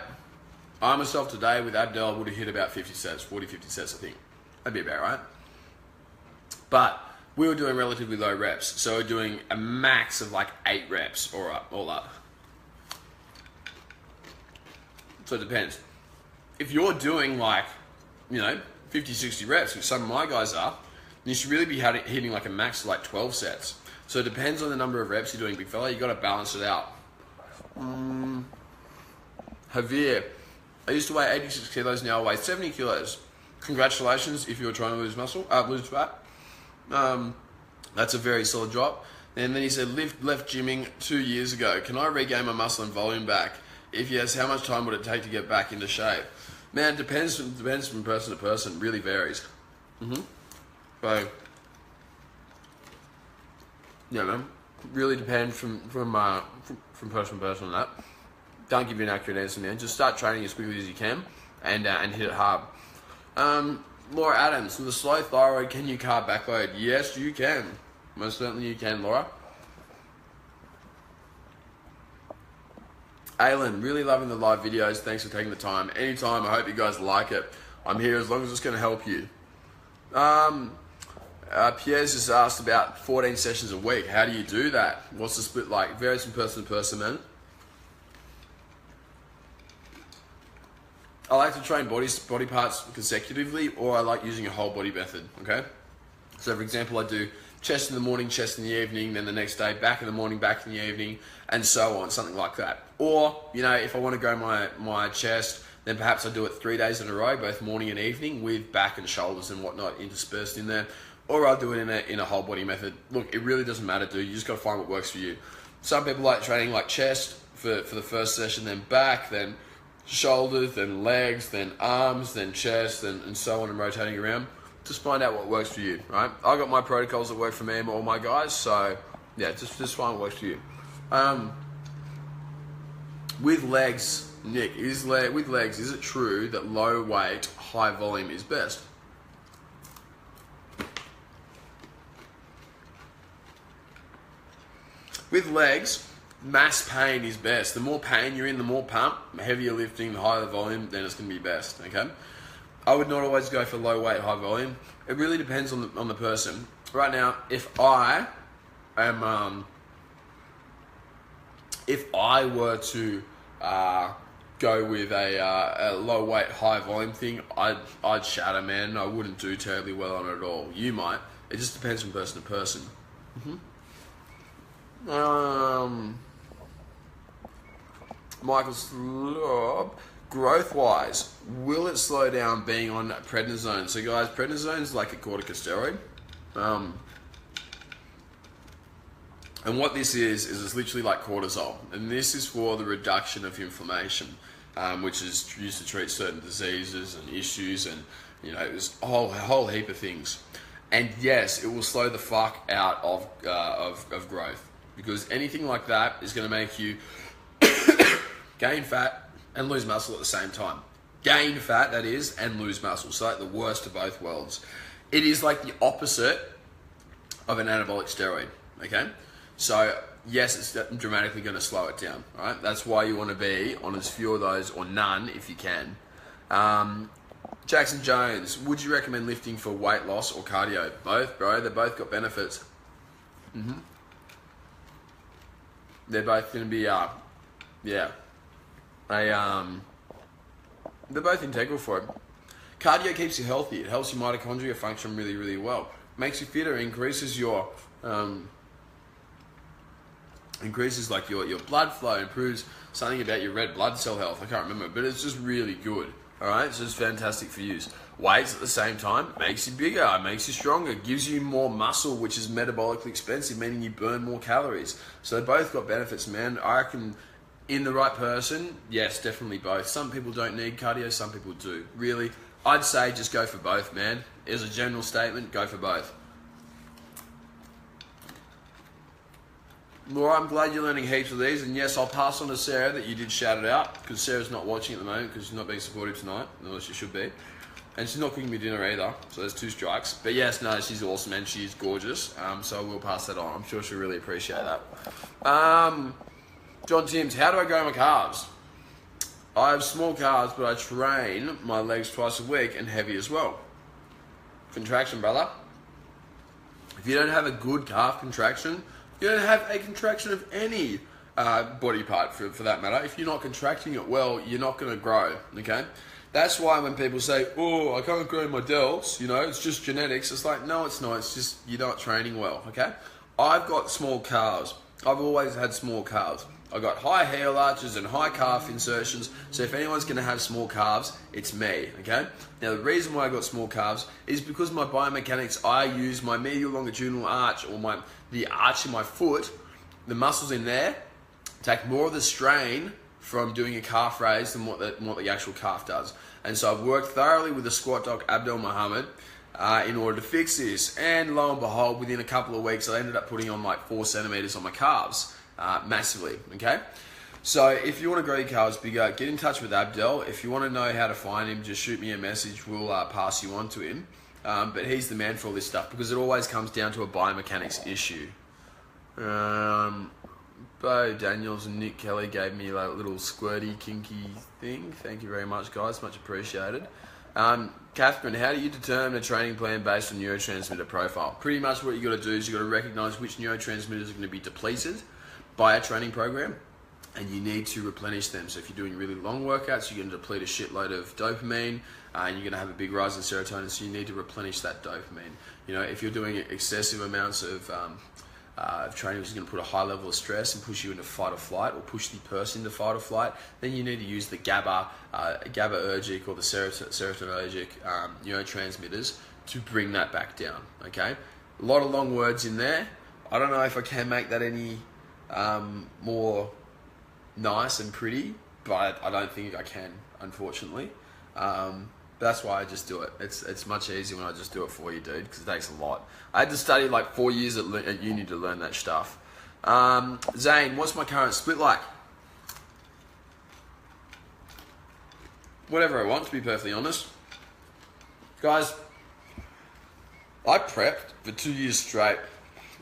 I myself today with Abdel would have hit about 50 sets, 40, 50 sets, I think. That'd be about right. But we were doing relatively low reps, so we're doing a max of like 8 reps or all up. So it depends. If you're doing like, 50, 60 reps, which some of my guys are, you should really be hitting like a max of like 12 sets. So it depends on the number of reps you're doing, big fella. You got to balance it out. Javier, I used to weigh 86 kilos, now I weigh 70 kilos. Congratulations if you're trying to lose lose fat. That's a very solid drop. And then he said, left gymming 2 years ago. Can I regain my muscle and volume back? If yes, how much time would it take to get back into shape? Man, depends from person to person. Really varies. So, yeah, man. Really depends from person to person on that. Don't give you an accurate answer, man. Just start training as quickly as you can and hit it hard. Laura Adams, with a slow thyroid, can you carb backload? Yes, you can. Most certainly you can, Laura. Aylin, really loving the live videos. Thanks for taking the time. Anytime, I hope you guys like it. I'm here as long as it's going to help you. Pierre's just asked about 14 sessions a week. How do you do that? What's the split like? Varies from person to person, man. I like to train body parts consecutively, or I like using a whole body method, okay? So for example, I do chest in the morning, chest in the evening, then the next day, back in the morning, back in the evening, and so on, something like that. Or, if I want to go my chest, then perhaps I do it 3 days in a row, both morning and evening, with back and shoulders and whatnot interspersed in there. Or I'll do it in a whole body method. Look, it really doesn't matter, dude. You just got to find what works for you. Some people like training like chest for the first session, then back, then shoulders, then legs, then arms, then chest, and so on, and rotating around. Just find out what works for you, right? I got my protocols that work for me and all my guys, so yeah, just find what works for you. With legs, Nick, is it true that low weight, high volume is best? With legs, mass pain is best. The more pain you're in, the more pump, heavier lifting, the higher the volume, then it's going to be best, okay? I would not always go for low weight, high volume. It really depends on the person. Right now, if I were to go with a low weight, high volume thing, I'd shatter, man. I wouldn't do terribly well on it at all. You might. It just depends from person to person. Michael Slob, growth-wise, will it slow down being on prednisone? So guys, prednisone is like a corticosteroid. And what this is it's literally like cortisol. And this is for the reduction of inflammation, which is used to treat certain diseases and issues, and there's a whole heap of things. And yes, it will slow the fuck out of growth. because anything like that is going to make you gain fat and lose muscle at the same time. Gain fat, that is, and lose muscle. So like the worst of both worlds. It is like the opposite of an anabolic steroid, okay? So yes, it's dramatically going to slow it down, all right? That's why you want to be on as few of those, or none if you can. Jackson Jones, would you recommend lifting for weight loss or cardio? Both, bro. They both got benefits. They're both going to be, they're both integral for it. Cardio keeps you healthy. It helps your mitochondria function really, really well. Makes you fitter, increases your your blood flow, improves something about your red blood cell health. I can't remember, but it's just really good. All right, so it's fantastic for use. Weights at the same time makes you bigger, makes you stronger, gives you more muscle, which is metabolically expensive, meaning you burn more calories. So they both got benefits, man. I reckon in the right person, yes, definitely both. Some people don't need cardio, some people do. Really, I'd say just go for both, man. As a general statement, go for both. Laura, I'm glad you're learning heaps of these, and yes, I'll pass on to Sarah that you did shout it out, because Sarah's not watching at the moment because she's not being supportive tonight, unless she should be. And she's not cooking me dinner either, so there's 2 strikes. But yes, no, she's awesome and she's gorgeous, so we'll pass that on. I'm sure she'll really appreciate that. John Timms, how do I grow my calves? I have small calves, but I train my legs twice a week and heavy as well. Contraction, brother. If you don't have a good calf contraction, you don't have a contraction of any body part for that matter. If you're not contracting it well, you're not going to grow, okay? That's why when people say, oh, I can't grow my delts, it's just genetics. It's like, no, it's not. It's just you're not training well, okay? I've got small calves. I've always had small calves. I've got high heel arches and high calf insertions. So if anyone's going to have small calves, it's me, okay? Now, the reason why I got small calves is because my biomechanics, I use my medial longitudinal arch, or the arch in my foot, the muscles in there, take more of the strain from doing a calf raise than what the actual calf does. And so I've worked thoroughly with the squat doc Abdel Muhammad in order to fix this. And lo and behold, within a couple of weeks, I ended up putting on like 4 centimeters on my calves, massively, okay? So if you want to grow your calves bigger, get in touch with Abdel. If you want to know how to find him, just shoot me a message. We'll pass you on to him. But he's the man for all this stuff, because it always comes down to a biomechanics issue. Bo Daniels and Nick Kelly gave me a little squirty, kinky thing. Thank you very much, guys. Much appreciated. Catherine, how do you determine a training plan based on neurotransmitter profile? Pretty much what you got to do is you got to recognize which neurotransmitters are going to be depleted by a training program, and you need to replenish them. So if you're doing really long workouts, you're going to deplete a shitload of dopamine, and you're going to have a big rise in serotonin, so you need to replenish that dopamine. If you're doing excessive amounts of training, which is going to put a high level of stress and push you into fight or flight, or push the person into fight or flight, then you need to use the GABAergic or the serotonergic neurotransmitters to bring that back down, okay? A lot of long words in there. I don't know if I can make that any more nice and pretty, but I don't think I can, unfortunately. That's why I just do it. It's much easier when I just do it for you, dude, because it takes a lot. I had to study like 4 years at uni to learn that stuff. Zane, what's my current split like? Whatever I want, to be perfectly honest. Guys, I prepped for 2 years straight.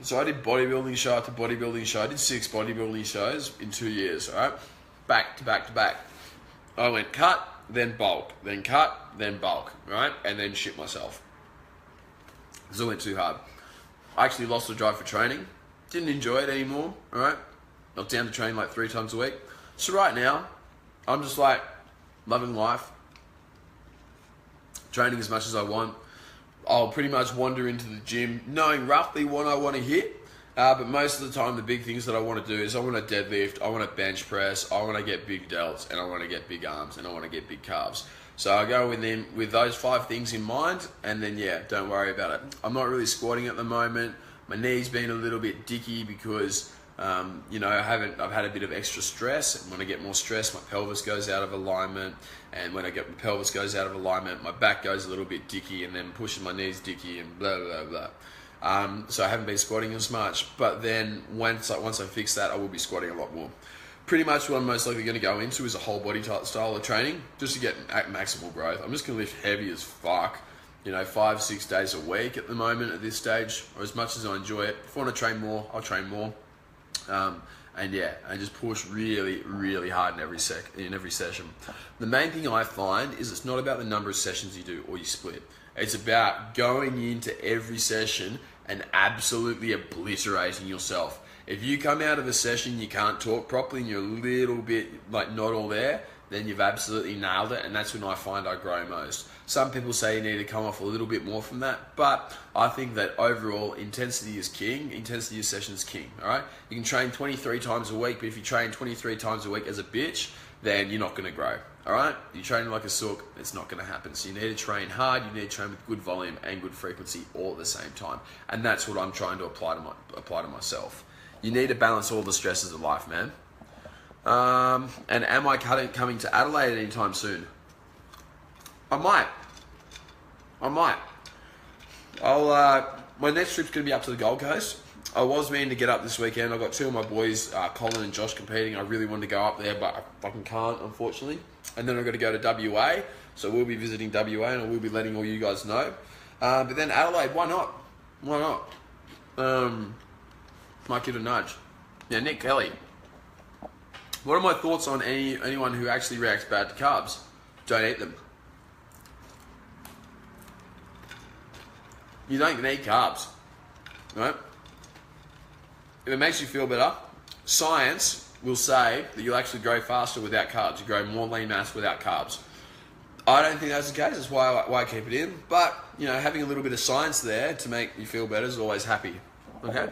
So I did bodybuilding show after bodybuilding show. I did 6 bodybuilding shows in 2 years, all right? Back to back to back. I went cut, then bulk, then cut, then bulk, right? And then shit myself. Because I went too hard. I actually lost the drive for training. Didn't enjoy it anymore, all right? I was down to training like 3 times a week. So right now, I'm just like loving life. Training as much as I want. I'll pretty much wander into the gym knowing roughly what I want to hit. But most of the time, the big things that I want to do is I want to deadlift, I want to bench press, I want to get big delts, and I want to get big arms, and I want to get big calves. So I go with those 5 things in mind, and then yeah, don't worry about it. I'm not really squatting at the moment. My knee's been a little bit dicky because I've had a bit of extra stress, and when I get more stress, my pelvis goes out of alignment, and when I get my pelvis goes out of alignment, my back goes a little bit dicky, and then pushing my knees dicky, and blah blah blah. So I haven't been squatting as much. But then once I fix that, I will be squatting a lot more. Pretty much what I'm most likely going to go into is a whole body type style of training, just to get maximal growth. I'm just going to lift heavy as fuck, 5-6 days a week at the moment at this stage, or as much as I enjoy it. If I want to train more, I'll train more. And just push really, really hard in every session. The main thing I find is it's not about the number of sessions you do or you split. It's about going into every session and absolutely obliterating yourself. If you come out of a session, you can't talk properly and you're a little bit like not all there, then you've absolutely nailed it, and that's when I find I grow most. Some people say you need to come off a little bit more from that, but I think that overall intensity is king. Intensity of session is king, all right? You can train 23 times a week, but if you train 23 times a week as a bitch, then you're not going to grow, all right? You train like a sook, it's not going to happen. So you need to train hard, you need to train with good volume and good frequency all at the same time, and that's what I'm trying to apply to myself. You need to balance all the stresses of life, man. And am I coming to Adelaide anytime soon? I might. My next trip's going to be up to the Gold Coast. I was meaning to get up this weekend. I've got two of my boys, Colin and Josh, competing. I really wanted to go up there, but I fucking can't, unfortunately. And then I've got to go to WA, so we'll be visiting WA, and I will be letting all you guys know. But then Adelaide, why not? Why not? Might give it a nudge. Yeah, Nick Kelly. What are my thoughts on anyone who actually reacts bad to carbs? Don't eat them. You don't need carbs, right? If it makes you feel better, science will say that you'll actually grow faster without carbs. You grow more lean mass without carbs. I don't think that's the case. That's why I keep it in. But, having a little bit of science there to make you feel better is always happy. Okay?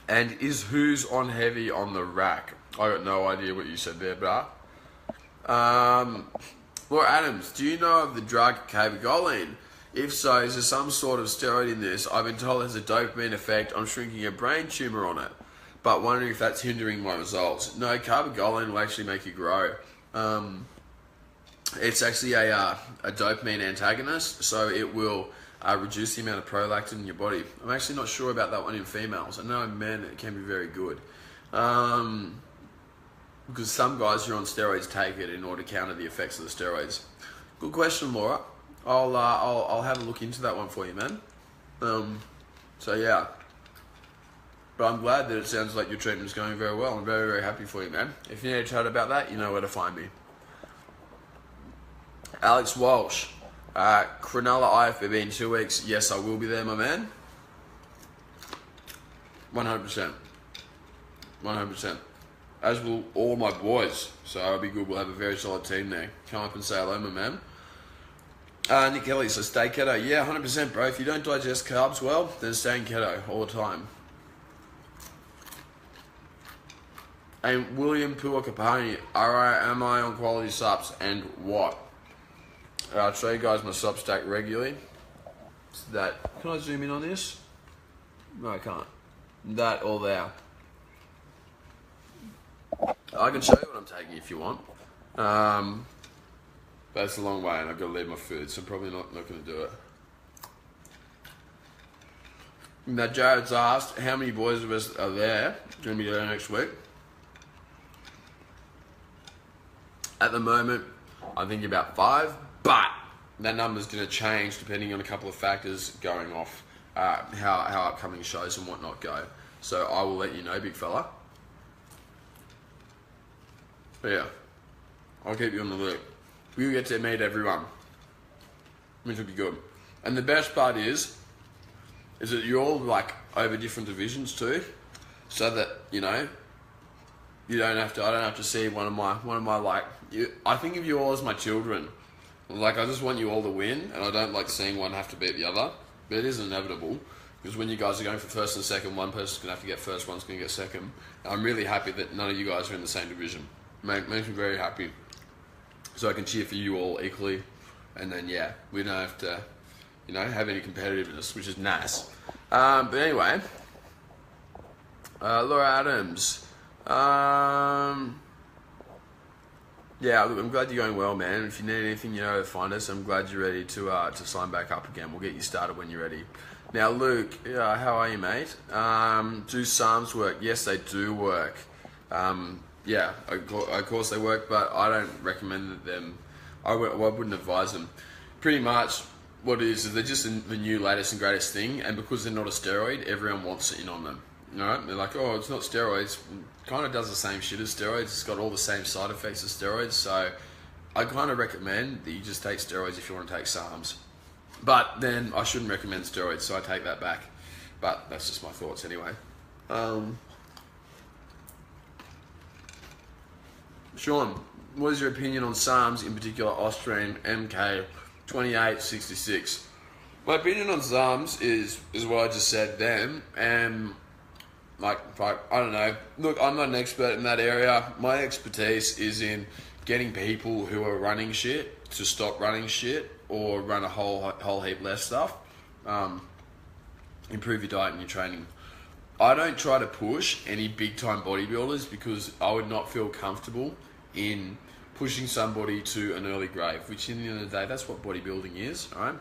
And is who's on heavy on the rack? I got no idea what you said there, bruh. Laura Adams, do you know of the drug cabergoline? If so, is there some sort of steroid in this? I've been told it has a dopamine effect on shrinking a brain tumor on it, but wondering if that's hindering my results. No, cabergoline will actually make you grow. It's actually a dopamine antagonist, so it will reduce the amount of prolactin in your body. I'm actually not sure about that one in females. I know in men it can be very good. Because some guys who are on steroids take it in order to counter the effects of the steroids. Good question, Laura. I'll have a look into that one for you, man. So yeah. But I'm glad that it sounds like your treatment's going very well. I'm very, very happy for you, man. If you need to chat about that, you know where to find me. Alex Walsh. Cronulla IFBB in 2 weeks. Yes, I will be there, my man. 100%. 100%. As will all my boys. So it'll be good. We'll have a very solid team there. Come up and say hello, my man. Nick Kelly, so stay keto. Yeah, 100%, bro. If you don't digest carbs well, then stay in keto all the time. And William Puakapani, am I on quality subs and what? I'll show you guys my Substack regularly. So can I zoom in on this? No, I can't. That all there. I can show you what I'm taking if you want. But it's a long way and I've got to leave my food, so I'm probably not going to do it. Now Jared's asked, how many boys of us are there going to be there next week? At the moment, I'm thinking about 5, but that number's going to change depending on a couple of factors going off how upcoming shows and whatnot go. So I will let you know, big fella. But yeah, I'll keep you on the loop. We'll get to meet everyone, which will be good. And the best part is that you're all like over different divisions too, so that you don't have to. I don't have to see one of my like. I think of you all as my children. Like I just want you all to win, and I don't like seeing one have to beat the other. But it is inevitable because when you guys are going for first and second, one person's gonna have to get first, one's gonna get second. And I'm really happy that none of you guys are in the same division. Makes me very happy. So I can cheer for you all equally, and then yeah, we don't have to, have any competitiveness, which is nice. But anyway, Laura Adams. Yeah, look, I'm glad you're going well, man. If you need anything, you know where to find us. I'm glad you're ready to sign back up again. We'll get you started when you're ready. Now, Luke, how are you, mate? Do SARMs work? Yes, they do work. Yeah, of course they work, but I don't recommend them. I wouldn't advise them. Pretty much what it is they're just the new latest and greatest thing, and because they're not a steroid, everyone wants it in on them. Alright, they're like, oh, it's not steroids. Kind of does the same shit as steroids. It's got all the same side effects as steroids. So I kind of recommend that you just take steroids if you want to take SARMs. But then I shouldn't recommend steroids, so I take that back. But that's just my thoughts anyway. Sean, what is your opinion on SARMs, in particular Ostarine MK2866? My opinion on SARMs is what I just said then, and like I don't know. Look, I'm not an expert in that area. My expertise is in getting people who are running shit to stop running shit or run a whole heap less stuff. Improve your diet and your training. I don't try to push any big time bodybuilders because I would not feel comfortable in pushing somebody to an early grave, which in the end of the day, that's what bodybuilding is, right?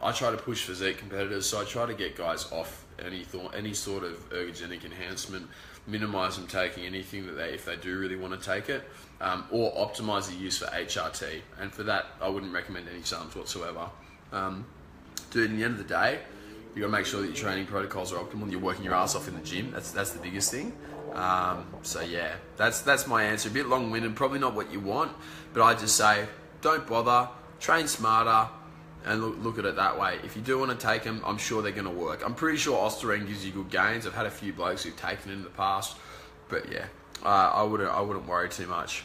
I try to push physique competitors, so I try to get guys off any sort of ergogenic enhancement, minimize them taking anything that if they do really want to take it, or optimize the use for HRT. And for that, I wouldn't recommend any SARMs whatsoever. Dude, in the end of the day, you got to make sure that your training protocols are optimal and you're working your ass off in the gym. That's the biggest thing. So yeah, that's my answer. A bit long-winded, probably not what you want, but I just say don't bother, train smarter, and look at it that way. If you do want to take them, I'm sure they're going to work. I'm pretty sure Ostarine gives you good gains. I've had a few blokes who've taken it in the past, but yeah, I wouldn't worry too much.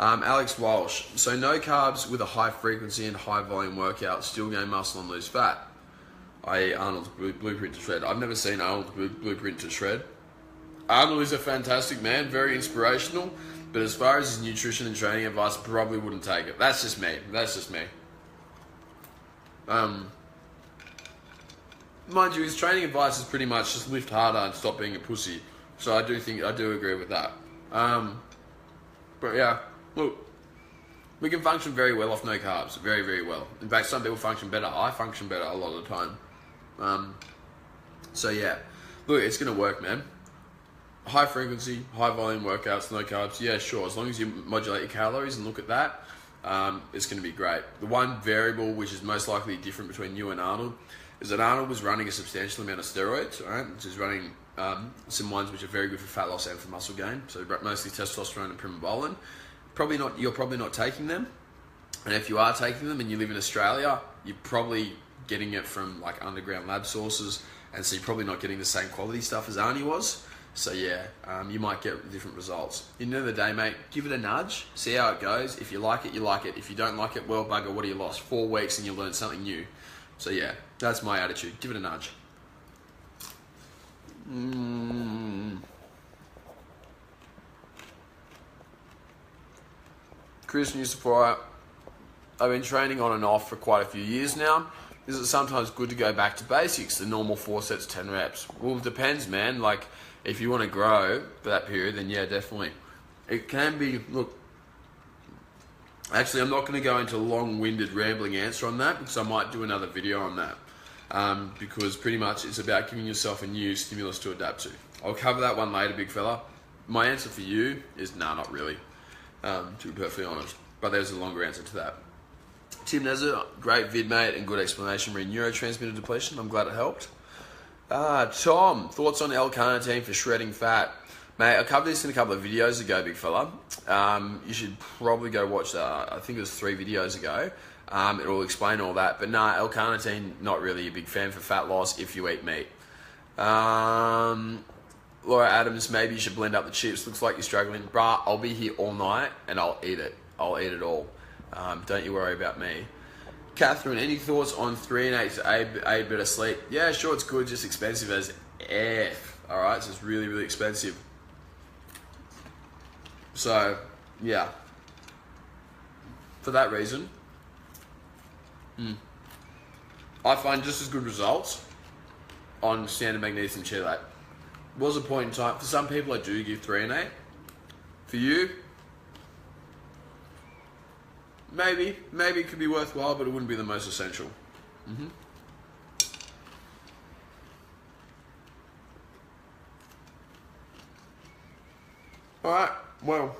Alex Walsh, so no carbs with a high frequency and high volume workout, still gain muscle and lose fat. Arnold's Blueprint to Shred. I've never seen Arnold's Blueprint to Shred. Arnold is a fantastic man, very inspirational, but as far as his nutrition and training advice, probably wouldn't take it. That's just me. Mind you, his training advice is pretty much just lift harder and stop being a pussy. So I do agree with that. But yeah, look, we can function very well off no carbs, very, very well. In fact, some people function better. I function better a lot of the time. So yeah, look, it's gonna work, man. High frequency, high volume workouts, no carbs. Yeah, sure. As long as you modulate your calories and look at that, it's going to be great. The one variable which is most likely different between you and Arnold is that Arnold was running a substantial amount of steroids, right? Which is running some ones which are very good for fat loss and for muscle gain. So mostly testosterone and primobolan. You're probably not taking them. And if you are taking them and you live in Australia, you're probably getting it from like underground lab sources, and so you're probably not getting the same quality stuff as Arnie was. So yeah, you might get different results. At the end of the day, mate, give it a nudge, see how it goes. If you like it, you like it. If you don't like it, well, bugger, what do you lost? 4 weeks and you learned something new. So yeah, that's my attitude. Give it a nudge. Chris Newsafora, I've been training on and off for quite a few years now. Is it sometimes good to go back to basics, the normal 4 sets, 10 reps? Well, it depends, man. Like, if you want to grow for that period, then yeah, definitely. It can be, look, actually, I'm not going to go into a long-winded, rambling answer on that because I might do another video on that. Because pretty much it's about giving yourself a new stimulus to adapt to. I'll cover that one later, big fella. My answer for you is nah, not really, to be perfectly honest. But there's a longer answer to that. Tim Nezza, great vid, mate, and good explanation re neurotransmitter depletion. I'm glad it helped. Tom, thoughts on L-carnitine for shredding fat? Mate, I covered this in a couple of videos ago, big fella. You should probably go watch that. I think it was 3 videos ago. It will explain all that. But nah, L-carnitine, not really a big fan for fat loss if you eat meat. Laura Adams, maybe you should blend up the chips. Looks like you're struggling. Bruh, I'll be here all night and I'll eat it. I'll eat it all. Don't you worry about me. Catherine, any thoughts on 3 and 8 to aid better sleep? Yeah, sure, it's good, just expensive as F. Alright, so it's really, really expensive. So, yeah. For that reason, I find just as good results on standard magnesium chelate. Was a point in time, for some people I do give 3 and 8. For you, maybe it could be worthwhile, but it wouldn't be the most essential. All right, well,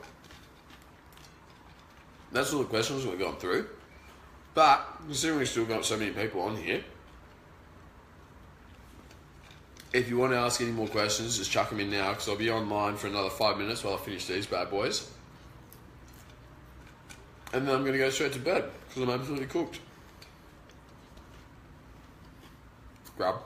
that's all the questions we've gone through. But considering we've still got so many people on here, if you want to ask any more questions, just chuck them in now, because I'll be online for another 5 minutes while I finish these bad boys. And then I'm going to go straight to bed, because I'm absolutely cooked. Grub.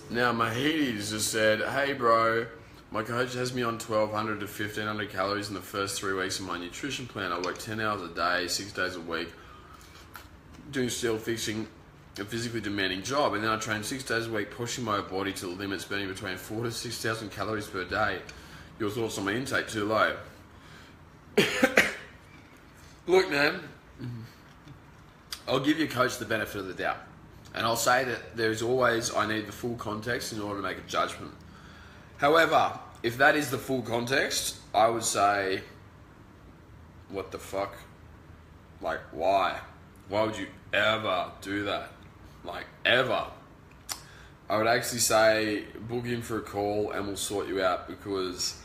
Now, Mahidi's just said, hey bro, my coach has me on 1,200 to 1,500 calories in the first 3 weeks of my nutrition plan. I work 10 hours a day, 6 days a week, doing steel fixing, a physically demanding job, and then I train 6 days a week, pushing my body to the limits, burning between 4,000 to 6,000 calories per day. Your thoughts on my intake? Too low? Look, man, I'll give your coach the benefit of the doubt. And I'll say that there's always, I need the full context in order to make a judgment. However, if that is the full context, I would say, what the fuck? Like, why? Why would you ever do that? Like, ever? I would actually say, book in for a call and we'll sort you out, because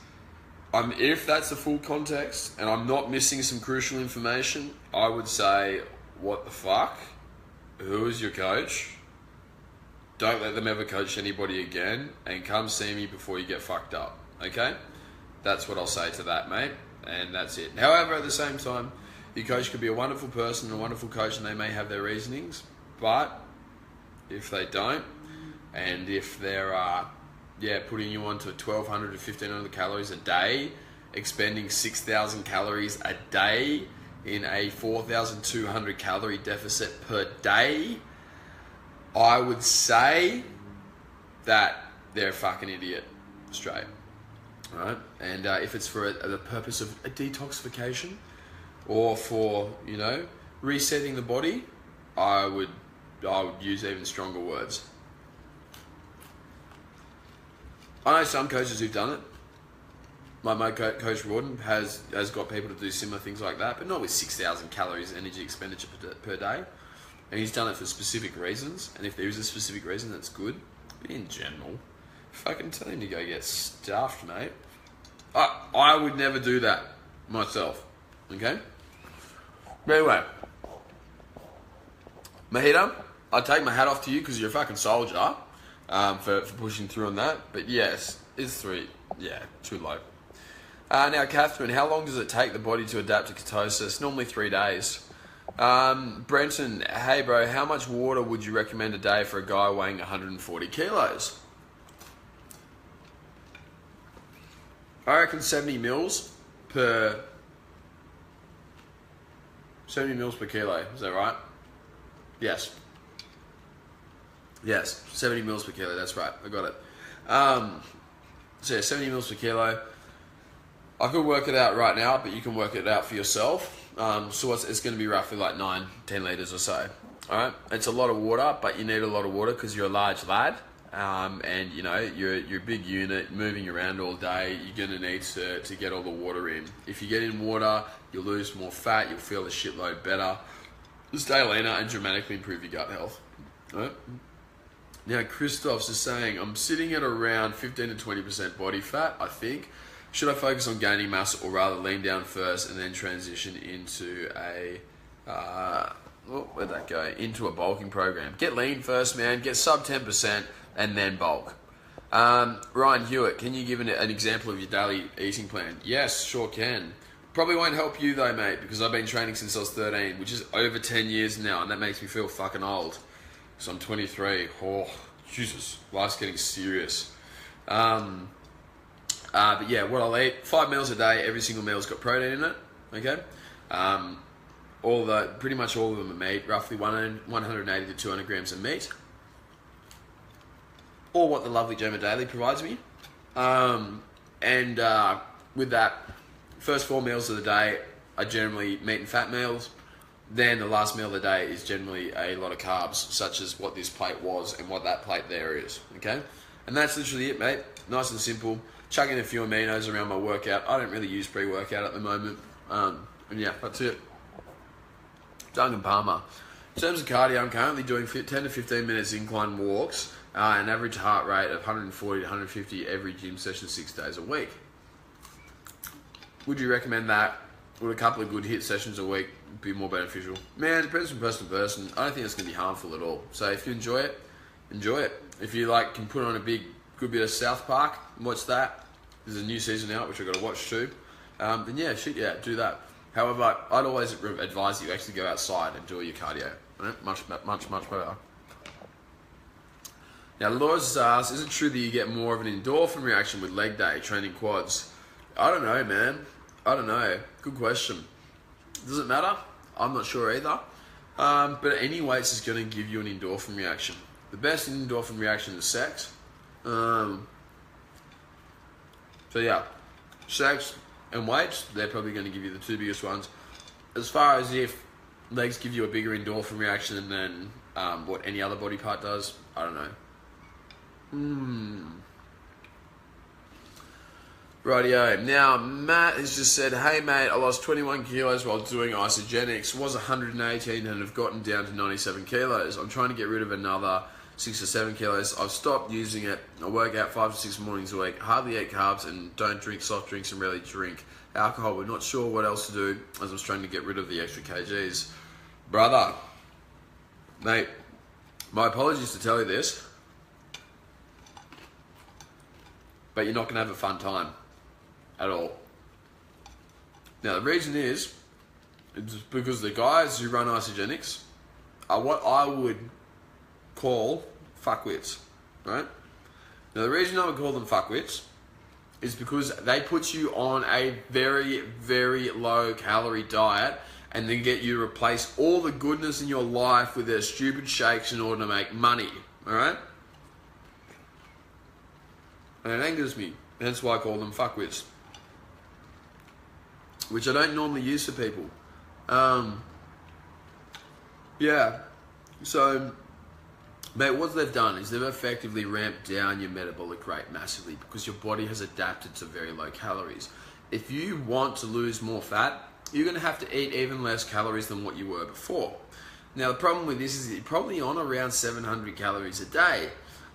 if that's the full context and I'm not missing some crucial information, I would say, what the fuck? Who is your coach? Don't let them ever coach anybody again, and come see me before you get fucked up, okay? That's what I'll say to that, mate, and that's it. However, at the same time, your coach could be a wonderful person, a wonderful coach, and they may have their reasonings, but if they don't, and if they're putting you onto 1,200 to 1,500 calories a day, expending 6,000 calories a day in a 4,200 calorie deficit per day, I would say that they're a fucking idiot, straight. Right? And if it's for the purpose of a detoxification or for, resetting the body, I would use even stronger words. I know some coaches who've done it. My coach Rawdon has got people to do similar things like that, but not with 6,000 calories energy expenditure per day. And he's done it for specific reasons. And if there is a specific reason, that's good. But in general, fucking tell him to go get stuffed, mate. I would never do that myself. Okay? But anyway, Mahita, I take my hat off to you because you're a fucking soldier for pushing through on that. But yes, it's 3. Yeah, too low. Now, Catherine, how long does it take the body to adapt to ketosis? Normally 3 days. Brenton, hey bro, how much water would you recommend a day for a guy weighing 140 kilos? I reckon 70 mils per kilo. Is that right? Yes. Yes, 70 mils per kilo. That's right. I got it. So yeah, 70 mils per kilo. I could work it out right now, but you can work it out for yourself. So it's going to be roughly like 9-10 litres or so. All right, it's a lot of water, but you need a lot of water because you're a large lad, and you're a big unit, moving around all day. You're going to need to get all the water in. If you get in water, you'll lose more fat. You'll feel a shitload better. You'll stay leaner and dramatically improve your gut health. All right. Now, Christoph's just saying, I'm sitting at around 15 to 20% body fat, I think. Should I focus on gaining muscle or rather lean down first and then transition into where'd that go? Into a bulking program. Get lean first, man. Get sub 10% and then bulk. Ryan Hewitt, can you give an example of your daily eating plan? Yes, sure can. Probably won't help you though, mate, because I've been training since I was 13, which is over 10 years now, and that makes me feel fucking old. So I'm 23. Oh, Jesus. Life's getting serious. But yeah, what I'll eat, 5 meals a day, every single meal's got protein in it, okay? Pretty much all of them are meat, roughly 180 to 200 grams of meat, or what the lovely Gemma Daily provides me. With that, first 4 meals of the day are generally meat and fat meals. then the last meal of the day is generally a lot of carbs, such as what this plate was and what that plate there is, okay? And that's literally it, mate. Nice and simple. Chugging a few aminos around my workout. I don't really use pre-workout at the moment. And yeah, that's it. Duncan Palmer. In terms of cardio, I'm currently doing 10 to 15 minutes incline walks, an average heart rate of 140 to 150 every gym session 6 days a week. Would you recommend that? Would a couple of good HIIT sessions a week be more beneficial? Man, it depends from person to person. I don't think it's going to be harmful at all. So if you enjoy it, enjoy it. If you like, can put on a good bit of South Park and watch that. There's a new season out, which I've got to watch too. Then yeah, do that. However, I'd always advise you actually go outside and do all your cardio. Right? Much better. Now, Laura's asked, is it true that you get more of an endorphin reaction with leg day training quads? I don't know, man. I don't know. Good question. Does it matter? I'm not sure either. But any weights is going to give you an endorphin reaction. The best endorphin reaction is sex. So yeah, sex and weights, they're probably going to give you the two biggest ones. As far as if legs give you a bigger endorphin reaction than what any other body part does, I don't know. Rightio. Now, Matt has just said, hey mate, I lost 21 kilos while doing isogenics, was 118 and have gotten down to 97 kilos. I'm trying to get rid of another 6 or 7 kilos. I've stopped using it. I work out 5 to 6 mornings a week, hardly eat carbs and don't drink soft drinks and rarely drink alcohol. We're not sure what else to do as I'm trying to get rid of the extra kgs. Brother, mate, my apologies to tell you this, but you're not going to have a fun time at all. Now the reason is, it's because the guys who run isogenics are what I would call fuckwits, right? Now the reason I would call them fuckwits is because they put you on a very, very low calorie diet and then get you to replace all the goodness in your life with their stupid shakes in order to make money, alright? And it angers me. That's why I call them fuckwits, which I don't normally use for people. Yeah, so, mate, what they've done is they've effectively ramped down your metabolic rate massively because your body has adapted to very low calories. If you want to lose more fat, you're going to have to eat even less calories than what you were before. Now, the problem with this is you're probably on around 700 calories a day.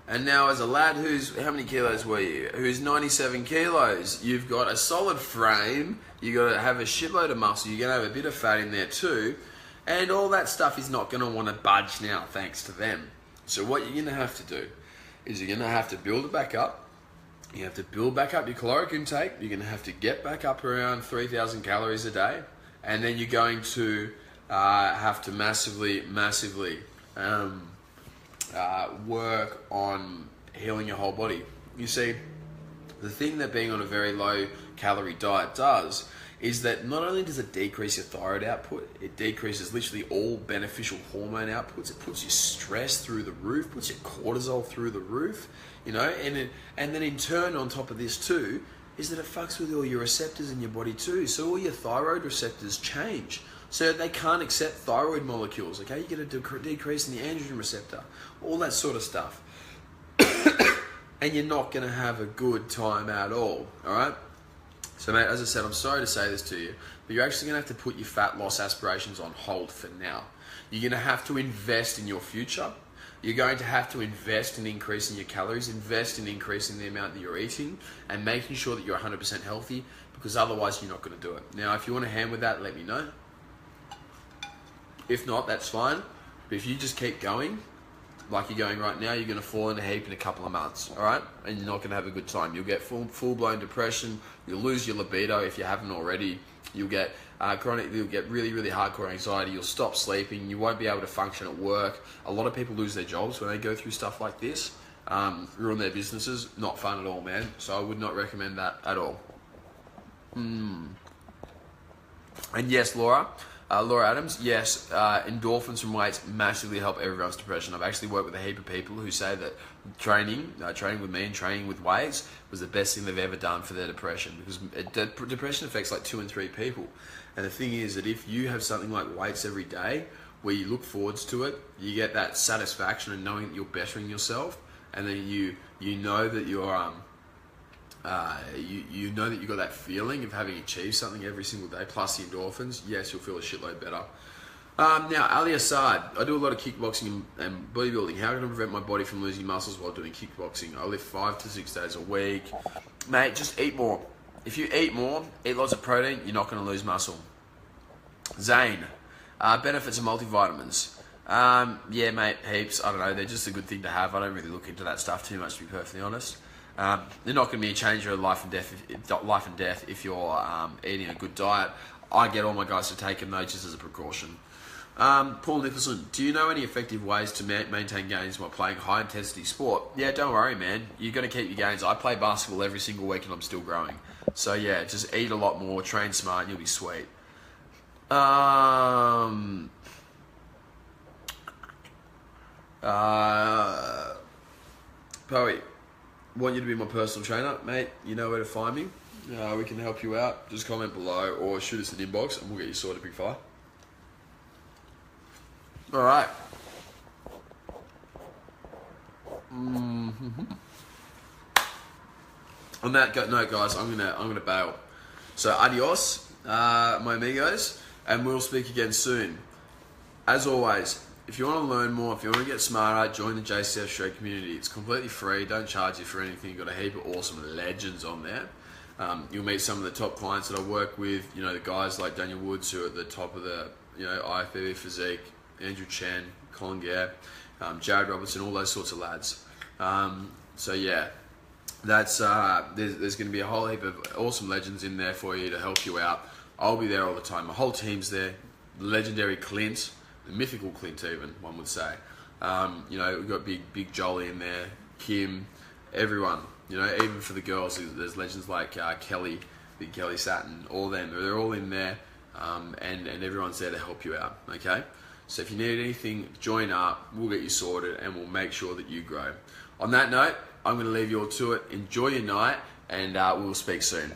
And now as a lad who's, how many kilos were you? Who's 97 kilos, you've got a solid frame, you've got to have a shitload of muscle, you're going to have a bit of fat in there too, and all that stuff is not going to want to budge now thanks to them. So what you're going to have to do is you're going to have to build it back up. You have to build back up your caloric intake. You're going to have to get back up around 3,000 calories a day, and then you're going to have to massively work on healing your whole body. You see, the thing that being on a very low calorie diet does is that not only does it decrease your thyroid output, it decreases literally all beneficial hormone outputs. It puts your stress through the roof, puts your cortisol through the roof, you know, and then in turn on top of this too, is that it fucks with all your receptors in your body too. So all your thyroid receptors change. So they can't accept thyroid molecules, okay? You get a decrease in the androgen receptor, all that sort of stuff. And you're not gonna have a good time at all right? So mate, as I said, I'm sorry to say this to you, but you're actually gonna have to put your fat loss aspirations on hold for now. You're gonna have to invest in your future. You're going to have to invest in increasing your calories, invest in increasing the amount that you're eating, and making sure that you're 100% healthy, because otherwise you're not gonna do it. Now, if you want a hand with that, let me know. If not, that's fine. But if you just keep going, like you're going right now, you're going to fall in a heap in a couple of months, all right? And you're not going to have a good time. You'll get full-blown depression. You'll lose your libido if you haven't already. You'll get you'll get really, really hardcore anxiety. You'll stop sleeping. You won't be able to function at work. A lot of people lose their jobs when they go through stuff like this. Ruin their businesses. Not fun at all, man. So I would not recommend that at all. And yes, Laura, Laura Adams, yes, endorphins from weights massively help everyone's depression. I've actually worked with a heap of people who say that training with me and training with weights was the best thing they've ever done for their depression, because depression affects like 2 in 3 people. And the thing is that if you have something like weights every day, where you look forwards to it, you get that satisfaction in knowing that you're bettering yourself, and then you know that you're you know that you got that feeling of having achieved something every single day, plus the endorphins. Yes, you'll feel a shitload better. Now, Ali Assad, I do a lot of kickboxing and bodybuilding. How can I prevent my body from losing muscles while doing kickboxing? I lift 5 to 6 days a week. Mate, just eat more. If you eat more, eat lots of protein, you're not going to lose muscle. Zane, benefits of multivitamins. Yeah, mate, heaps. I don't know, they're just a good thing to have. I don't really look into that stuff too much, to be perfectly honest. They're not going to be a changer of life and death if you're eating a good diet. I get all my guys to take them though, just as a precaution. Paul Nicholson, do you know any effective ways to maintain gains while playing high intensity sport? Yeah, don't worry, man. You're going to keep your gains. I play basketball every single week and I'm still growing. So yeah, just eat a lot more, train smart, and you'll be sweet. Poey, want you to be my personal trainer, mate. You know where to find me. We can help you out. Just comment below or shoot us an inbox and we'll get you sorted, big fella. All right. On that note, guys, I'm gonna bail. So adios, my amigos, and we'll speak again soon. As always, if you want to learn more, if you want to get smarter, join the JCF Shred community. It's completely free. Don't charge you for anything. You've got a heap of awesome legends on there. You'll meet some of the top clients that I work with. You know, the guys like Daniel Woods, who are at the top of the IFBB physique, Andrew Chen, Colin Gare, Jared Robertson, all those sorts of lads. So yeah, that's there's going to be a whole heap of awesome legends in there for you to help you out. I'll be there all the time. My whole team's there. The legendary Clint, the mythical Clint, even one would say. We've got big Jolly in there, Kim, everyone. Even for the girls, there's legends like Kelly, Big Kelly Satin, all them. They're all in there, and everyone's there to help you out. Okay. So if you need anything, join up. We'll get you sorted, and we'll make sure that you grow. On that note, I'm going to leave you all to it. Enjoy your night, and we'll speak soon.